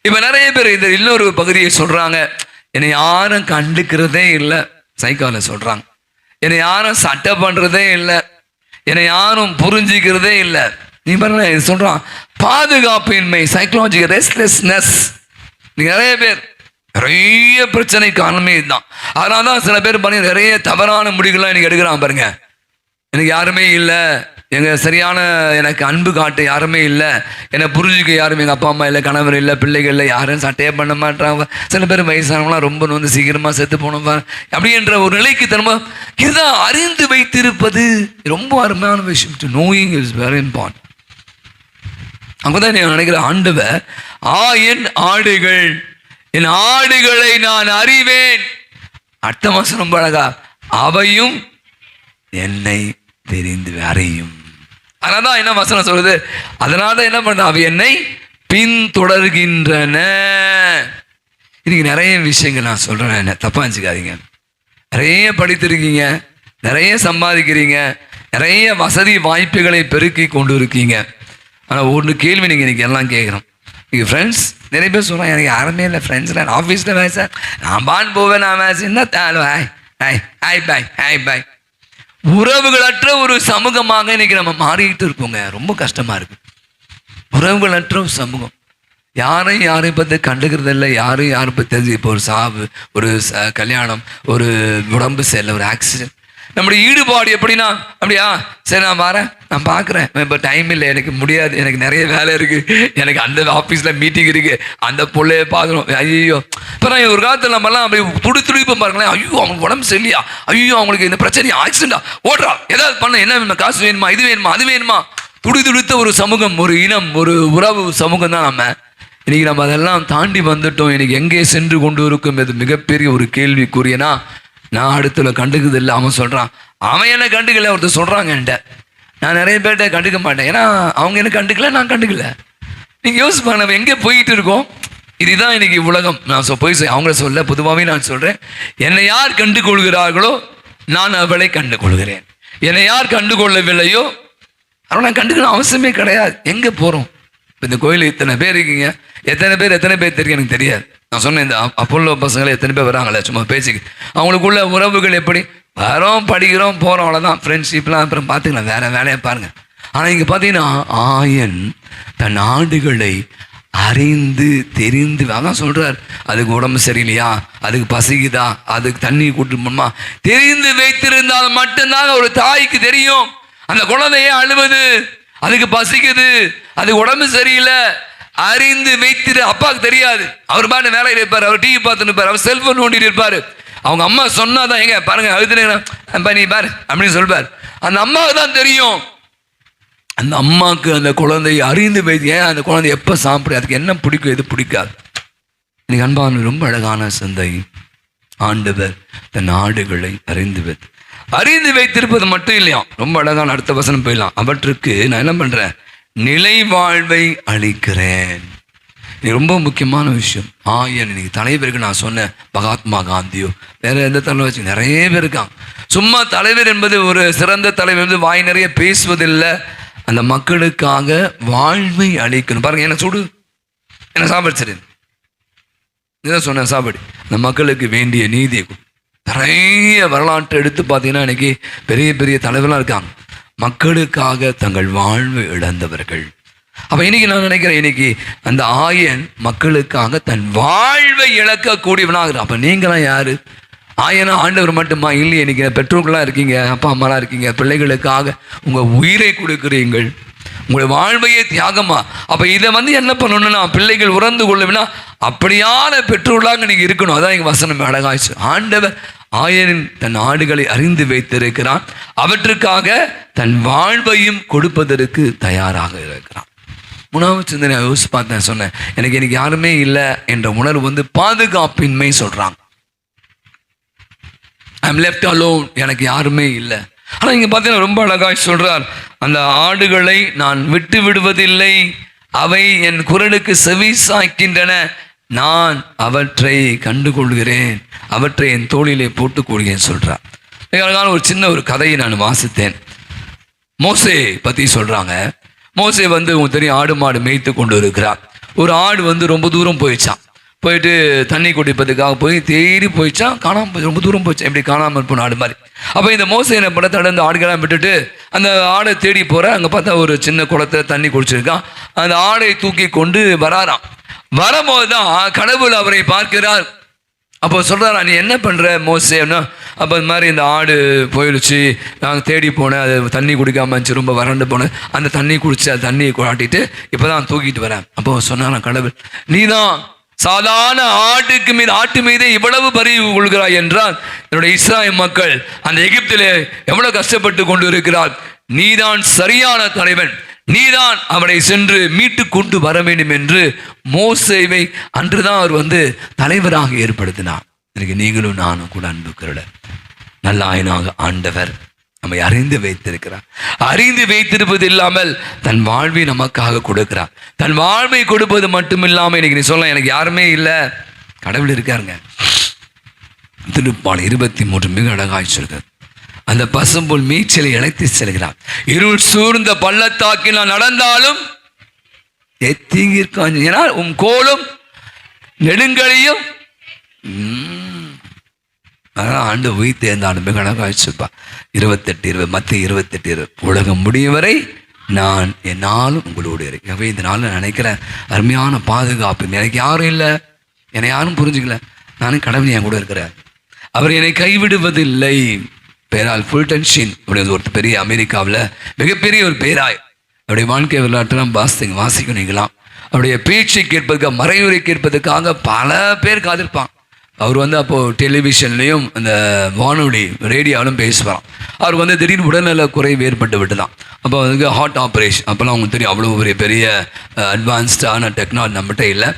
இப்ப நிறைய பேர் இந்த இன்னொரு பகுதியை சொல்றாங்க, என்னை யாரும் கண்டுக்கிறதே இல்லை. சைக்கால சொல்றாங்க, என்னை யாரும் சட்டை பண்றதே இல்லை, என்னை யாரும் புரிஞ்சிக்கிறதே இல்லை. நீ பாருங்க, இது சொல்றான் பாதுகாப்பின்மை, சைக்கலாஜிக்கல் ரெஸ்ட்லெஸ்னஸ். நிறைய பேர் நிறைய பிரச்சனை காரணமே இதுதான். அதனால தான் சில பேர் பண்ணி நிறைய தவறான முடிவுகள்லாம் எனக்கு எடுக்கிறான். பாருங்க, எனக்கு யாருமே இல்லை, சரியான எனக்கு அன்பு காட்ட யாருமே இல்லை, என்னை புரிஞ்சுக்க யாரும் எங்கள் அப்பா அம்மா இல்லை, கணவர் இல்லை, பிள்ளைகள் இல்லை, யாரும் சட்டையே பண்ண மாட்டாங்க. சில பேர் வயசானவங்களாம் ரொம்ப வந்து சீக்கிரமாக செத்து போனோம் அப்படின்ற ஒரு நிலைக்கு திரும்ப. இதுதான் அறிந்து வைத்திருப்பது ரொம்ப அருமையான விஷயம். Knowing is very important. அங்கதான் நான் நினைக்கிறேன், ஆண்டவர் என் ஆடுகள், என் ஆடுகளை நான் அறிவேன். அடுத்த மாசம் ரொம்ப அழகா, அவையும் என்னை தெரிந்து அறியும். அதனால்தான் என்ன வசனம் சொல்றது, அதனால என்ன பண்ண, அவை என்னை பின்தொடர்கின்றன. இன்னைக்கு நிறைய விஷயங்கள் நான் சொல்றேன், என்ன தப்பா நினைச்சுக்காதீங்க. நிறைய படித்திருக்கீங்க, நிறைய சம்பாதிக்கிறீங்க, நிறைய வசதி வாய்ப்புகளை பெருக்கி கொண்டு இருக்கீங்க. ஆனால் ஒரு கேள்வி நீங்கள் இன்னைக்கு எல்லாம் கேட்குறோம். நீங்கள் ஃப்ரெண்ட்ஸ் நிறைய பேர் சொல்கிறாங்க, எனக்கு யாருமே இல்லை ஃப்ரெண்ட்ஸ். நான் ஆஃபீஸில் வேலை சார், நான் பான் போவேன், நான் வேலை என்ன தேவை, ஹாய் பாய் ஹாய் பாய். உறவுகளற்ற ஒரு சமூகமாக இன்னைக்கு நம்ம மாறிக்கிட்டு இருக்கோங்க. ரொம்ப கஷ்டமாக இருக்கு. உறவுகளற்ற ஒரு சமூகம், யாரையும் பற்றி கண்டுக்கிறது இல்லை, யாரை பற்றி தெரிஞ்சு. இப்போ ஒரு சாவு, ஒரு கல்யாணம், ஒரு உடம்பு சரியில்லை, ஒரு ஆக்சிடென்ட், நம்முடைய ஈடுபாடு எப்படின்னா, அப்படியா சரி நான் வரேன், நான் பார்க்குறேன், இப்போ டைம் இல்லை, எனக்கு முடியாது, எனக்கு நிறைய வேலை இருக்குது, எனக்கு அந்த ஆஃபீஸில் மீட்டிங் இருக்குது, அந்த பிள்ளைய பார்க்கணும். ஐயோ, இப்போ நான் ஒரு காலத்தில் நம்மலாம் அப்படி துடிப்பு பாருங்களேன், ஐயோ அவங்களுக்கு உடம்பு சரியில்லையா, ஐயோ அவங்களுக்கு இந்த பிரச்சனையா, ஆக்சிடென்டா, ஓடுறா, ஏதாவது பண்ண, என்ன வேணுமா, காசு வேணுமா, இது வேணுமா, அது வேணுமா, துடித்த ஒரு சமூகம், ஒரு இனம், ஒரு உறவு சமூகம் தான் நம்ம. இன்னைக்கு நம்ம அதெல்லாம் தாண்டி வந்துட்டோம். இன்னைக்கு எங்கே சென்று கொண்டு இருக்கும், இது மிகப்பெரிய ஒரு கேள்விக்குரியனா. நான் அடுத்துல கண்டுக்குது இல்லை, அவன் சொல்கிறான், அவன் என்ன கண்டுக்கல, ஒருத்தர் சொல்கிறாங்க என்கிட்ட, நான் நிறைய பேர்கிட்ட கண்டுக்க மாட்டேன், ஏன்னா அவங்க என்ன கண்டுக்கல, நான் கண்டுக்கல. நீங்கள் யோசிப்பாங்க, நம்ம எங்கே போயிட்டு இருக்கோம். இதுதான் இன்னைக்கு உலகம். நான் போய் அவங்கள சொல்ல, பொதுவாகவே நான் சொல்கிறேன், என்னை யார் கண்டு கொள்கிறார்களோ நான் அவளை கண்டு கொள்கிறேன், என்னை யார் கண்டு கொள்ளவில்லையோ அவனை நான் கண்டுக்கணும் அவசியமே கிடையாது. எங்கே போகிறோம்? இப்போ இந்த கோயில் இத்தனை பேர் இருக்கீங்க, எத்தனை பேர் தெரியும் எனக்கு தெரியாது. நான் சொன்னேன், இந்த அப்போலோ பசங்களை எத்தனை பேர் வராங்களே சும்மா பேச்சுக்கு, அவங்களுக்குள்ள உறவுகள் எப்படி வரோம், படிக்கிறோம், போகிறோம், அவ்வளோதான். ஃப்ரெண்ட்ஷிப்லாம் அப்புறம் பார்த்துக்கலாம், வேற வேலையை பாருங்கள். ஆனால் இங்கே பார்த்தீங்கன்னா ஆயன் தன் ஆடுகளை அறிந்து தெரிந்து, அதான் சொல்கிறார், அதுக்கு உடம்பு சரியில்லையா, அதுக்கு பசிக்குதா, அதுக்கு தண்ணி கூட்டு போணுமா, தெரிந்து வைத்திருந்தால் மட்டும்தாங்க ஒரு தாய்க்கு தெரியும். அந்த குழந்தையே அழுவது, அதுக்கு பசிக்குது, அதுக்கு உடம்பு சரியில்லை, அறிந்து வைத்திரு. அப்பாவுக்கு தெரியாது, அவர் பாட்டு வேலையில் இருப்பார், அவர் டிவி பார்த்துட்டு இருப்பார், அவர் செல்போன் நோண்டிட்டு இருப்பார். அவங்க அம்மா சொன்னாதான், எங்க பாருங்க அழுதுனேன் நீ பாரு அப்படின்னு சொல்வார். அந்த அம்மாவுக்கு தான் தெரியும். அந்த அம்மாவுக்கு அந்த குழந்தையை அறிந்து வைத்து, ஏன் அந்த குழந்தை எப்போ சாப்பிடு, அதுக்கு என்ன பிடிக்கும், எது பிடிக்காது. இன்னைக்கு அன்பான ரொம்ப அழகான சிந்தை. ஆண்டவர் தன் ஆடுகளை அறிந்து வைத்திருப்பது மட்டும் இல்லையா, ரொம்ப அழகான அடுத்த வசனம் போயிடலாம். அவற்றுக்கு நான் என்ன பண்றேன், நிலை வாழ்வை அளிக்கிறேன். இது ரொம்ப முக்கியமான விஷயம். இன்னைக்கு தலைவருக்கு நான் சொன்னேன், மகாத்மா காந்தியோ வேற எந்த தலைவர் வச்சு நிறைய பேர் இருக்காங்க. சும்மா தலைவர் என்பது, ஒரு சிறந்த தலைவர் வந்து வாய் நிறைய பேசுவதில்லை, அந்த மக்களுக்காக வாழ்வை அளிக்கணும். பாருங்க, என்ன சுடு, என்ன சாப்பாடு, சரி இதான் சொன்னேன், சாப்பாடு, அந்த மக்களுக்கு வேண்டிய நீதியை. நிறைய வரலாற்றை எடுத்து பார்த்தீங்கன்னா இன்னைக்கு பெரிய பெரிய தலைவர்களாக இருக்காங்க, மக்களுக்காக தங்கள் வாழ்வை இழந்தவர்கள். அப்ப இன்னைக்கு நான் நினைக்கிறேன், இன்னைக்கு அந்த ஆயன் மக்களுக்காக தன் வாழ்வை இழக்கக்கூடியவனாக. அப்ப நீங்களாம் யாரு? ஆயனா ஆண்டவர் மட்டுமா இல்லையே, இன்னைக்கு பெற்றோர்களாக இருக்கீங்க, அப்பா அம்மாலாம் இருக்கீங்க, பிள்ளைகளுக்காக உங்கள் உயிரை கொடுக்குறீங்கள், உங்களுடைய வாழ்வையே தியாகமா. அப்போ இதை என்ன பண்ணணும்னா பிள்ளைகள் உணர்ந்து கொள்ளும்னா அப்படியான பெற்றோர்களாக நீங்கள் இருக்கணும். அதான் எங்கள் வசனம் அழகாச்சு. ஆண்டவர் ஆயனின் தன் ஆடுகளை அறிந்து வைத்திருக்கிறான், அவற்றுக்காக தன் வாழ்வையும் கொடுப்பதற்கு தயாராக இருக்கிறான். மூணாவது சிந்தனை யோசிச்சு பார்த்தேன், சொன்னேன் எனக்கு இன்னைக்கு யாருமே இல்லை என்ற உணர்வு பாதுகாப்பின்மை சொல்றாங்க. ஐம் லெஃப்ட் அலோன், எனக்கு யாருமே இல்லை. ஆனால் இங்கே பார்த்தீங்கன்னா ரொம்ப அழகாய் சொல்றார், அந்த ஆடுகளை நான் விட்டு விடுவதில்லை, அவை என் குரலுக்கு செவி சாய்க்கின்றன, நான் அவற்றை கண்டுகொள்கிறேன், அவற்றை என் தோளிலே போட்டுக் கொள்கிறேன் சொல்றார். அழகான ஒரு சின்ன ஒரு கதையை நான் வாசித்தேன். மோசே பற்றி சொல்றாங்க. மோசே உங்களுக்கு தெரியும், ஆடு மாடு மேய்த்து கொண்டு இருக்கிறார். ஒரு ஆடு ரொம்ப தூரம் போயிட்டு தண்ணி குடிப்பதுக்காக போய் தேடி போயிடுச்சான், காணாமல் போய் ரொம்ப தூரம் போயிடுச்சான். எப்படி காணாமல் போன ஆடு மாதிரி. அப்போ இந்த மோசை என்ன பண்ண, தடந்து ஆடுகளாம் விட்டுட்டு அந்த ஆடை தேடி போகிற. அங்கே பார்த்தா ஒரு சின்ன குளத்துல தண்ணி குடிச்சிருக்கான். அந்த ஆடை தூக்கி கொண்டு வராராம். வரும்போது தான் கடவுள் அவரை பார்க்கிறார். அப்போ சொல்கிறாரா, நீ என்ன பண்ணுற மோசேன்னா? அப்போ இந்த மாதிரி இந்த ஆடு போயிடுச்சு, நாங்கள் தேடி போனேன், அது தண்ணி குடிக்காமல் இருந்துச்சு, ரொம்ப வறண்டு போனேன், அந்த தண்ணி குடிச்சு அந்த தண்ணியை காட்டிட்டு இப்போ தான் தூக்கிட்டு வரேன். அப்போ சொன்னாரா கடவுள், நீ தான் சாதாரண ஆட்டு மீதே இவ்வளவு பரிவு கொள்கிறாய் என்றால் என்னுடைய இஸ்ராயல் மக்கள் அந்த எகிப்திலே எவ்வளவு கஷ்டப்பட்டு கொண்டு இருக்கிறார், நீதான் சரியான தலைவன், நீதான் அவனை சென்று மீட்டு கொண்டு வர வேண்டும் என்று மோசேவை அன்றுதான் அவர் தலைவராக ஏற்படுத்தினார். எனக்கு நீங்களும் நானும் கூட அன்புக்கிறோட நல்ல ஆயனாக ஆண்டவர் நம்மை அறிந்து வைத்திருக்கிறார். அறிந்து வைத்திருப்பது இல்லாமல் தன் வாழ்வை நமக்காக கொடுக்கிறார். தன் வாழ்வை கொடுப்பது மட்டும் இல்லாமல் இன்னைக்கு நீ சொல்ல எனக்கு யாருமே இல்லை, கடவுள் இருக்காருங்க. திருப்பால் 23 மிக அழகாய் சொல்கிறது, அந்த பசும்புல் மேய்ச்சலை இழைத்து செல்கிறார், இருள் சூழ்ந்த பள்ளத்தாக்கில் நான் நடந்தாலும் எத்தீங்கிருக்கான், ஏன்னா உன் கோலும் நெடுங்களையும் ஆண்டு உயிர் தேர்ந்தாலும் மிக அழகாய்ச்சிப்பா. 28 மத்திய 28 உலகம் முடியும் வரை நான் என்னாலும் உங்களோடு இருக்கவே. இந்த நாள் நான் நினைக்கிறேன் அருமையான பாதுகாப்பு. எனக்கு யாரும் இல்லை, என்னை யாரும் புரிஞ்சுக்கல, நானும் கடவுள் என் கூட இருக்கிறேன், அவர் என்னை கைவிடுவதில்லை. பேரால் ஃபுல்டன் ஒரு பெரிய அமெரிக்காவில் மிகப்பெரிய ஒரு பேராய், அவருடைய வாழ்க்கை வரலாற்றெல்லாம் வாசிக்கணுங்களாம். அவருடைய பேச்சை கேட்பதற்காக, மறைவுரை கேட்பதற்காக பல பேர் காத்திருப்பான். அவர் அப்போது டெலிவிஷன்லேயும் அந்த வானொலி ரேடியோவிலும் பேசுவாராம். அவர் திடீர்னு உடல்நல குறைவு ஏற்பட்டு விட்டுதான். அப்போ ஹார்ட் ஆப்ரேஷன், அப்போல்லாம் அவங்களுக்கு தெரியும் அவ்வளோ பெரிய அட்வான்ஸ்டான டெக்னாலஜி நம்மகிட்ட இல்லை.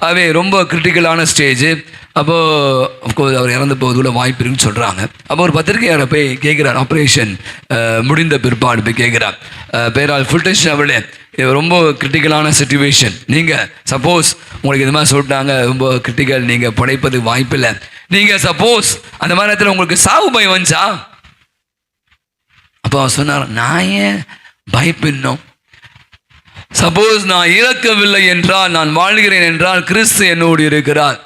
அவே ரொம்ப கிரிட்டிக்கலான ஸ்டேஜ். அப்போது அஃப்கோர்ஸ் அவர் இறந்து போவது கூட வாய்ப்பு இருக்குன்னு சொல்கிறாங்க. அப்போ ஒரு பத்திரிகையாளரை போய் கேட்குறார், ஆப்ரேஷன் முடிந்த பிற்பாடு போய் கேட்குறார், பேரால் ஃபுல்டேஷன் அவளே ரொம்ப கிரிட்டிக்கலான சிச்சுவேஷன், நீங்கள் சப்போஸ் உங்களுக்கு இது மாதிரி சொல்லிட்டாங்க, ரொம்ப கிரிட்டிக்கல், நீங்கள் படைப்பதுக்கு வாய்ப்பில்லை, நீங்கள் சப்போஸ் அந்த மாதிரி நேரத்தில் உங்களுக்கு சாவு பயம் வந்துச்சா? அப்போ அவர் சொன்னார், நான் ஏன் பயப்பிடணும், சப்போஸ் நான் இறக்கவில்லை என்றால், நான் வாழ்கிறேன் என்றால் கிறிஸ்து என்னோடு இருக்கிறார்,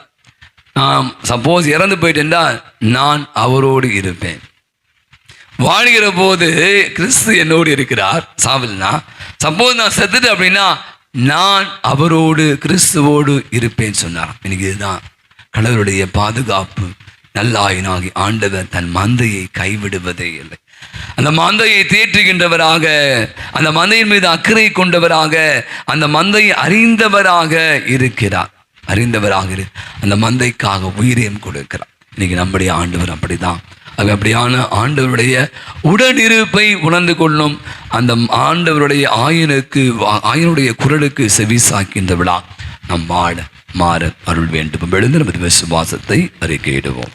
நான் சப்போஸ் இறந்து போயிட்டேன்றால் நான் அவரோடு இருப்பேன், வாழ்கிற போது கிறிஸ்து என்னோடு இருக்கிறார், சாவில்னா சப்போஸ் நான் செத்துட்டு அப்படின்னா நான் அவரோடு கிறிஸ்துவோடு இருப்பேன் சொன்னார். எனக்கு இதுதான் கடவுளுடைய பாதுகாப்பு. நல்ல ஆயனாகி ஆண்டவர் தன் மந்தையை கைவிடுவதே இல்லை. அந்த மந்தையை தேற்றுகின்றவராக, அந்த மந்தையின் மீது அக்கறை கொண்டவராக, அந்த மந்தையை அறிந்தவராக இருக்கிறார். அந்த மந்தைக்காக உயிரையும் கொடுக்கிறார். இன்னைக்கு நம்முடைய ஆண்டவர் அப்படிதான். அப்படியான ஆண்டவருடைய உடனிருப்பை உணர்ந்து கொள்ளும். அந்த ஆண்டவருடைய ஆயனுடைய குரலுக்கு செவி சாக்கின்ற விழா நம் மாற அருள் வேண்டும். எழுந்து நமது விசுவாசத்தை அறிக்கையிடுவோம்.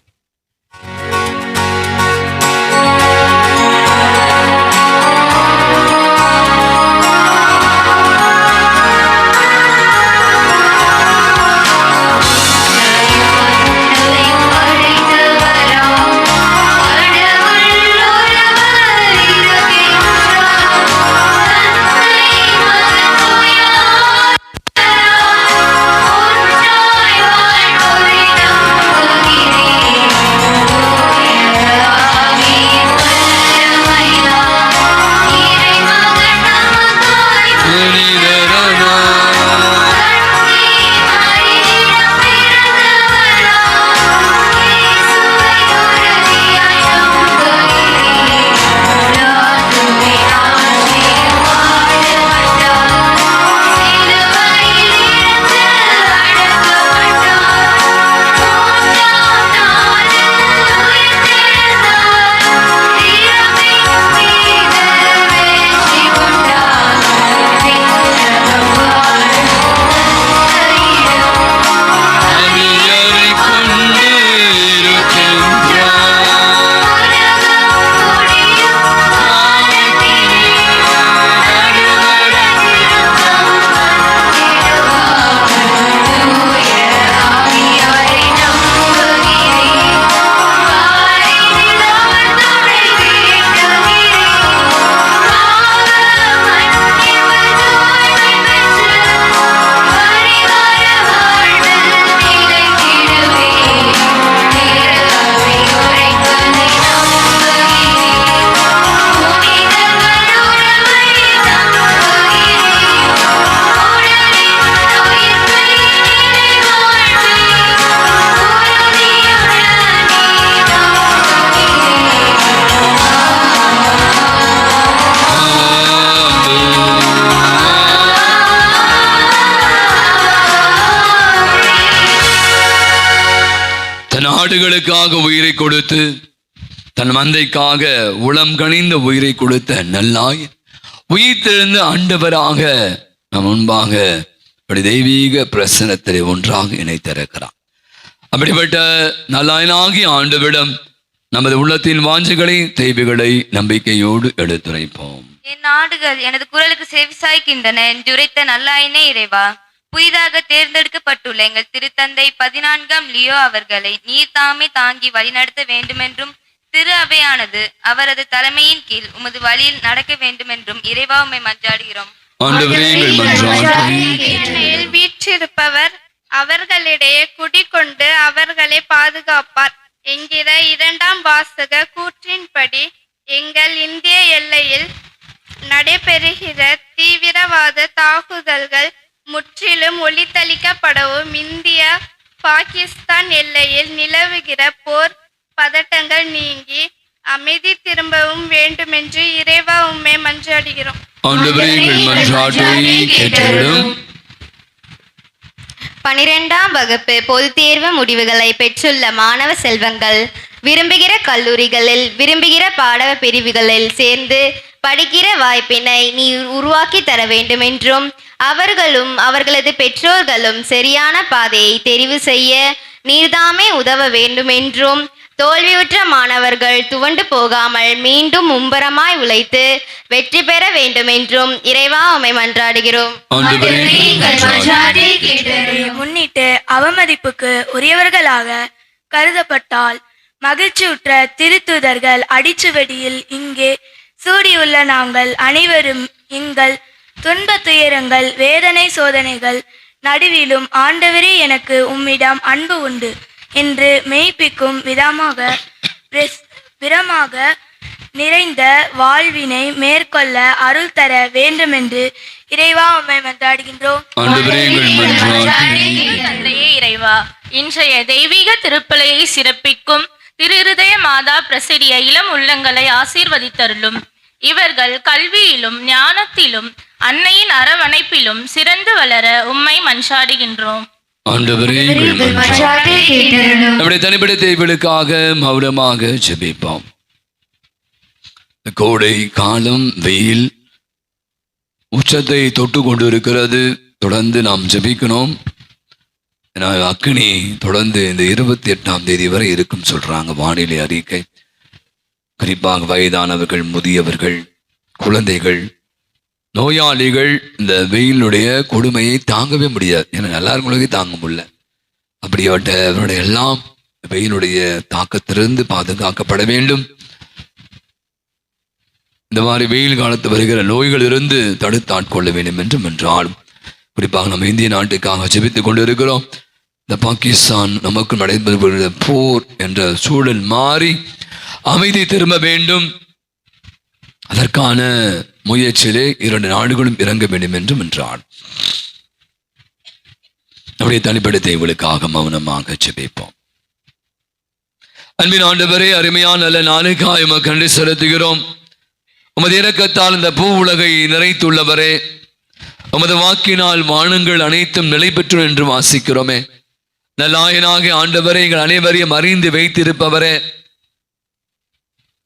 தன் ஆடுகளுக்காக உயிரை கொடுத்து தன் மந்தைக்காக உளம் கனிந்த உயிரை கொடுத்த நல்லாயன் உயிர்த்தெழுந்த ஆண்டவராக நம் முன்பாக அப்படி தெய்வீக பிரசனத்திலே ஒன்றாக இணைத்திருக்கிறார். அப்படிப்பட்ட நல்லாயனாகி ஆண்டவிடம் நமது உள்ளத்தின் வாஞ்சைகளை தேவைகளை நம்பிக்கையோடு எடுத்துரைப்போம். என் நாடுகள் எனது குரலுக்கு செவிசாய்க்கின்றன என்று உரைத்த நல்லாயினே இறைவா, புதிதாக தேர்ந்தெடுக்கப்பட்டுள்ள எங்கள் திருத்தந்தை 14ஆம் லியோ அவர்களை நீர் தாமே தாங்கி வழிநடத்த வேண்டுமென்றும் திரு அவையானது அவரது தலைமையின் கீழ் உமது வழியில் நடக்க வேண்டுமென்றும் இறைவா உம்மை மன்றாடுகிறோம். வீற்றிருப்பவர் அவர்களிடையே குடிகொண்டு அவர்களை பாதுகாப்பார் என்கிற 2ஆம் வாசக கூற்றின்படி எங்கள் இந்திய எல்லையில் நடைபெறுகிற தீவிரவாத தாக்குதல்கள் முற்றிலும் ஒழித்தளிக்கப்படவும் இந்தியா பாகிஸ்தான் எல்லையில் நிலவுகிற போர் பதட்டங்கள் நீங்கி அமைதி திரும்பவும் வேண்டுமென்று இறைவா உம்மை மன்றாடுகிறோம். 12ஆம் வகுப்பு பொதுத் தேர்வு முடிவுகளை பெற்றுள்ள மாணவ செல்வங்கள் விரும்புகிற கல்லூரிகளில் விரும்புகிற பாட பிரிவுகளில் சேர்ந்து படிக்கிற வாய்ப்பினை நீ உருவாக்கி தர வேண்டும் என்றும் அவர்களும் அவர்களது பெற்றோர்களும் சரியான பாதையை தெரிவு செய்ய நீர்தாமே உதவ வேண்டும் என்றும் தோல்வியுற்ற மாணவர்கள் துவண்டு போகாமல் மீண்டும் மும்பரமாய் உழைத்து வெற்றி பெற வேண்டும் என்றும் இறைவா உம்மை மன்றாடுகிறோம். முன்னிட்டு அவமதிப்புக்கு உரியவர்களாக கருதப்பட்டால் மகிழ்ச்சியுற்ற திருத்துதர்கள் அடிச்சுவடியில் இங்கே சூடியுள்ள நாங்கள் அனைவரும் எங்கள் துன்ப துயரங்கள் வேதனை சோதனைகள் நடுவிலும் ஆண்டவரே எனக்கு உம்மிடம் அன்பு உண்டு என்று மெய்ப்பிக்கும் விதமாக பிரமாக நிறைந்த வாழ்வினை மேற்கொள்ள அருள் தர வேண்டுமென்று இறைவா உம்மை மன்றாடுகின்றோம். இறைவா, இன்றைய தெய்வீக திருப்பலியை சிறப்பிக்கும் திருஹிருதய மாதா பிரசிடிய இளம் உள்ளங்களை ஆசீர்வதித்தருளும். இவர்கள் கல்வியிலும் ஞானத்திலும் அன்னையின் அரவணைப்பிலும் சிறந்து வளர உம்மை மன்றாடுகின்றோம். நம்முடைய தனிப்பட்ட தேவைகளுக்காக மௌனமாக ஜெபிப்போம். கோடை காலம் வெயில் உச்சத்தை தொட்டு கொண்டு இருக்கிறது. தொடர்ந்து நாம் ஜெபிக்கணும். அக்கினி தொடர்ந்து இந்த 28ஆம் தேதி வரை இருக்கும் சொல்றாங்க வானிலை அறிக்கை. குறிப்பாக வயதானவர்கள், முதியவர்கள், குழந்தைகள், நோயாளிகள் இந்த வெயிலுடைய கொடுமையை தாங்கவே முடியாது. ஏன்னா எல்லாருக்கும் தாங்க முடியல. அப்படிப்பட்டவருடைய எல்லாம் வெயிலுடைய தாக்கத்திலிருந்து பாதுகாக்கப்பட வேண்டும். இந்த மாதிரி வெயில் காலத்து வருகிற நோய்கள் இருந்து தடுத்தாட்கொள்ள வேண்டும் என்றாலும் குறிப்பாக நம்ம இந்திய நாட்டுக்காக ஜெபித்துக் கொண்டு இருக்கிறோம். இந்த பாகிஸ்தான் நமக்கு நடைபெறுகிற போர் என்ற சூழல் மாறி அமைதி திரும்ப வேண்டும். அதற்கான முயற்சியிலே 2 நாடுகளும் இறங்க வேண்டும் என்றால் நம்முடைய தனிப்பட்ட தேவைகளுக்காக மௌனமாக ஜெபிப்போம். அன்பின் ஆண்டவரே, அருமையான நல்ல நாளுக்காக உமக்கு நன்றி செலுத்துகிறோம். உமது இரக்கத்தால் இந்த பூ உலகை நிறைத்துள்ளவரே, உமது வாக்கினால் வானங்கள் அனைத்தும் நிலை பெற்று என்று வாசிக்கிறோமே. நல்லாயனாக ஆண்டவரே, எங்கள் அனைவரையும் அறிந்து வைத்திருப்பவரே,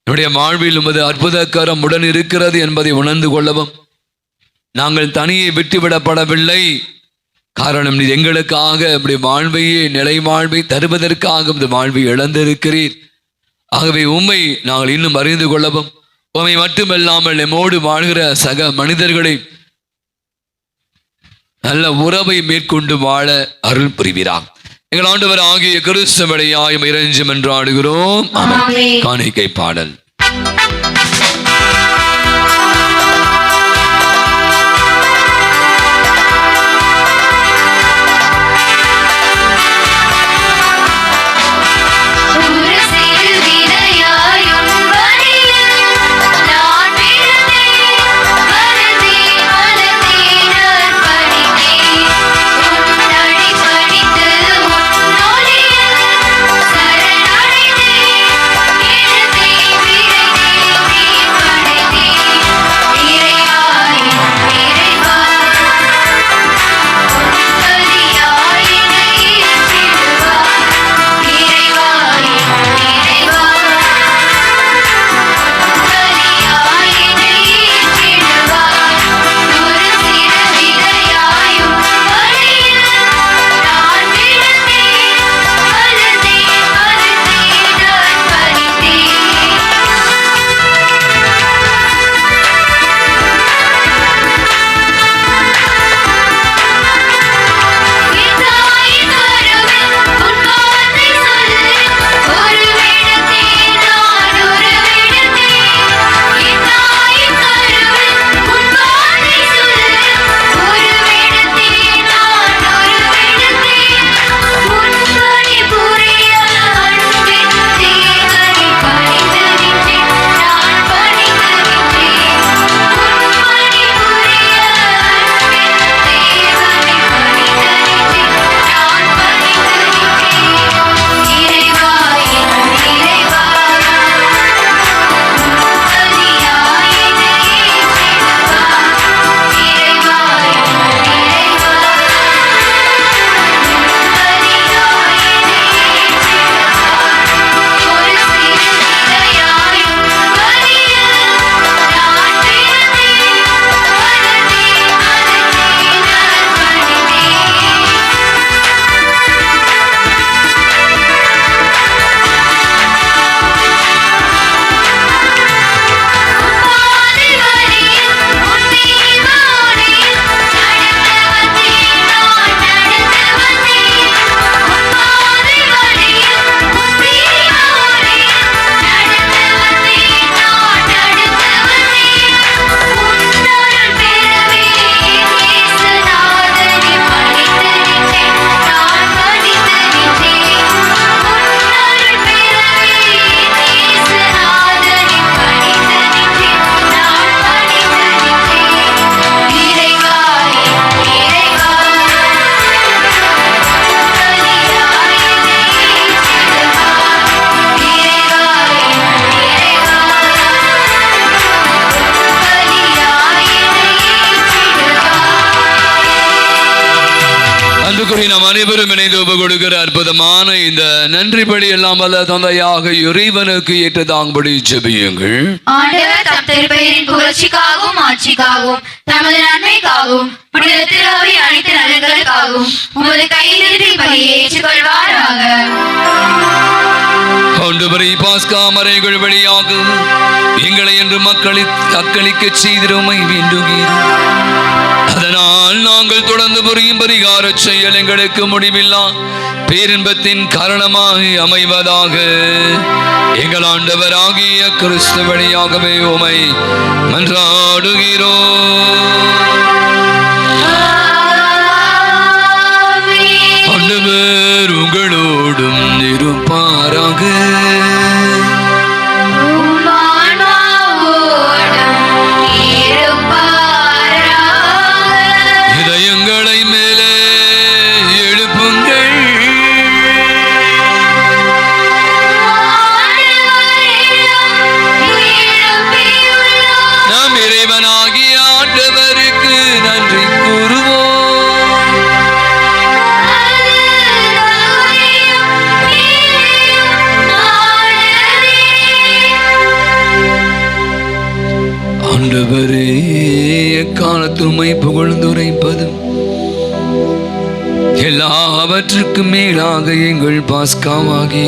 என்னுடைய வாழ்வில் உமது அற்புத கரம் உடன் இருக்கிறது என்பதை உணர்ந்து கொள்ளவும் நாங்கள் தனியே விட்டுவிடப்படவில்லை. காரணம் நீர் எங்களுக்காக அப்படி வாழ்வையே நிலை வாழ்வை தருவதற்காக இந்த வாழ்வை இழந்திருக்கிறீர். ஆகவே உம்மை நாங்கள் இன்னும் அறிந்து கொள்ளவும் உம்மை மட்டுமல்லாமல் நம்மோடு வாழ்கிற சக மனிதர்களை நல்ல உறவை மேற்கொண்டு வாழ அருள் புரிவீராக. எங்கள் ஆண்டவர் ஆகிய கிறிஸ்து வழியாய் இறைஞ்சி மன்றாடுகிறோம். காணிக்கை பாடல். Baby ஆண்டுக்குரிய நாம் அனைவரும் இணைந்து ஒப்பு கொடுக்கிற அற்புதமான இந்த நன்றி பலி எல்லாம் வல்ல தந்தையாக இறைவனுக்கு ஏற்றதாகும்படி ஜெபியுங்கள். ஆண்டவர் தம் திருப்பெயரின் புகழ்ச்சிக்காகவும் ஆட்சிக்காகவும் தமது நன்மைக்காகவும் புனித திருவை அனைத்து நலன்களுக்காகவும் உமது கையிலிருந்து பலியை ஏற்றுக்கொள்வாராக. ஆண்டவரை பாஸ்கா மறைகள் வழியாக எங்களை என்று அக்களிக்க செய்திருமை வேண்டுகிறோம். அதனால் நாங்கள் தொடர்ந்து புரியும் பரிகார செயல் எங்களுக்கு முடிவில்லா பேரின்பத்தின் காரணமாக அமைவதாக. எங்கள் ஆண்டவராகிய கிறிஸ்து வழியாகவே உமை மன்றாடுகிறோம். ஆண்டவர் உங்களோடும் இருப்பாராக. இதயங்களை மேலே எழுப்புங்கள். நம் இறைவனாகிய ஆண்டவருக்கு நன்றி கூறுவோம். ஆண்டவரே, எக்காலத்துமை புகழ்ந்துரைப்பதும் எல்லாவற்றுக்கும் மேலாக எங்கள் பாஸ்காவாகி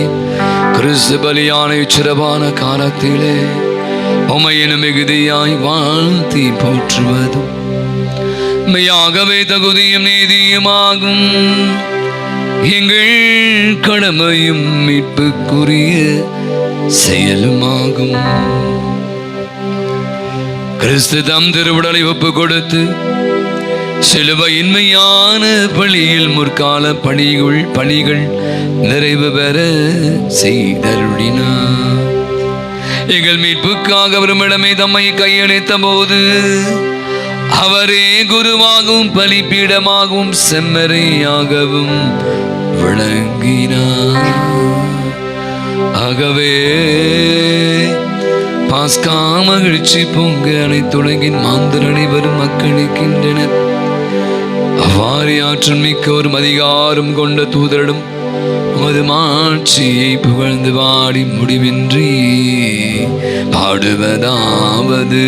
கிறிஸ்து பலியான சிறப்பான காலத்திலே உமையின மிகுதியாய் வாழ்த்தி போற்றுவதும் மெய்யாகவே தகுதியும் நீதியுமாகும். எங்கள் கடமையும் மீட்புக்குரிய செயலுமாகும். கிறிஸ்து தம் திருவுடலை ஒப்பு கொடுத்து சிலுவையின்மையான பலியில் முற்கால பணிகள் நிறைவு பெற செய்தருளினார். எங்கள் மீட்புக்காக அவரிடமே தம்மை கையளித்த போது அவரே குருவாகவும் பலிப்பீடமாகவும் செம்மறையாகவும் விளங்கினார். ஆகவே பாஸ்கா மகிழ்ச்சி பொங்க அனைத்துலகின் மாந்தர் அனைவரும் மக்களிக்கின்றனர். அவ்வாறு ஆற்றல் மிக்க ஒரு அதிகாரம் கொண்ட தூதரிடம் உமது மாட்சியை புகழ்ந்து பாடி முடிவின்றி பாடுவதாவது.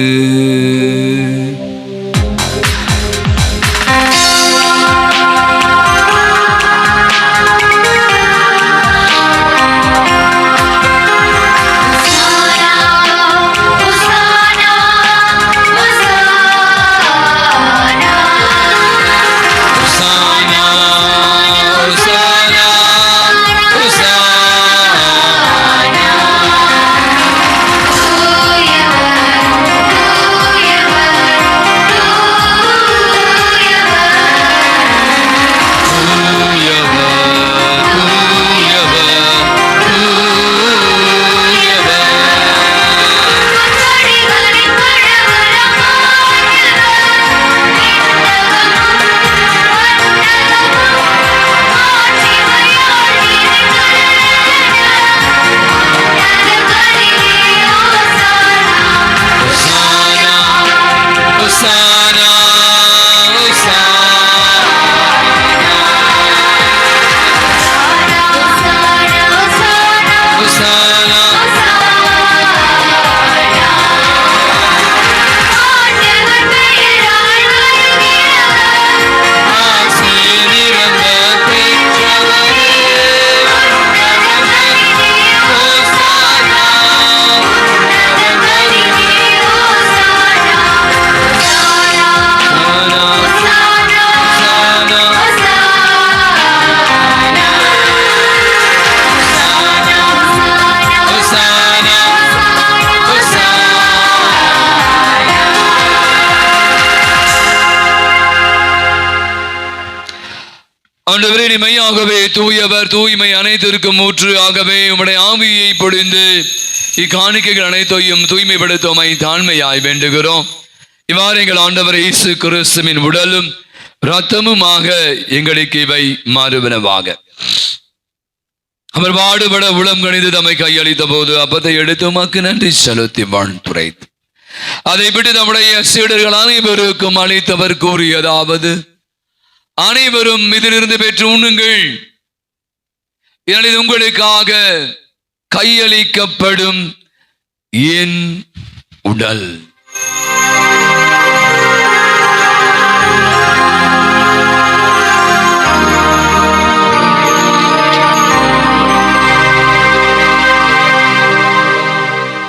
ஆண்டவரே, மெய்யாகவே தூயவர், தூய்மை அனைத்திற்கும் ஊற்று. ஆகவே உம்முடைய ஆவியை பொழிந்து இக்காணிக்கைகள் அனைத்தையும் தூய்மைப்படுத்துமை தாழ்மையாய் வேண்டுகிறோம். இவ்வாறு எங்கள் ஆண்டவர் இயேசு கிறிஸ்துவின் உடலும் இரத்தமுமாக எங்களுக்கு இவை மாறுவனவாக. அவர் பாடுபட உளம் கணிந்து தம்மை கையளித்த போது அப்பத்தை எடுத்து உமக்கு நன்றி செலுத்தி வாழ்த்துரைத்து அதை விட்டு நம்முடைய சீடர்கள் அனைவருக்கும் அளித்தவர் கூறியதாவது: அனைவரும் இதிலிருந்து பெற்று உண்ணுங்கள். இது உங்களுக்காக கையளிக்கப்படும் என் உடல்.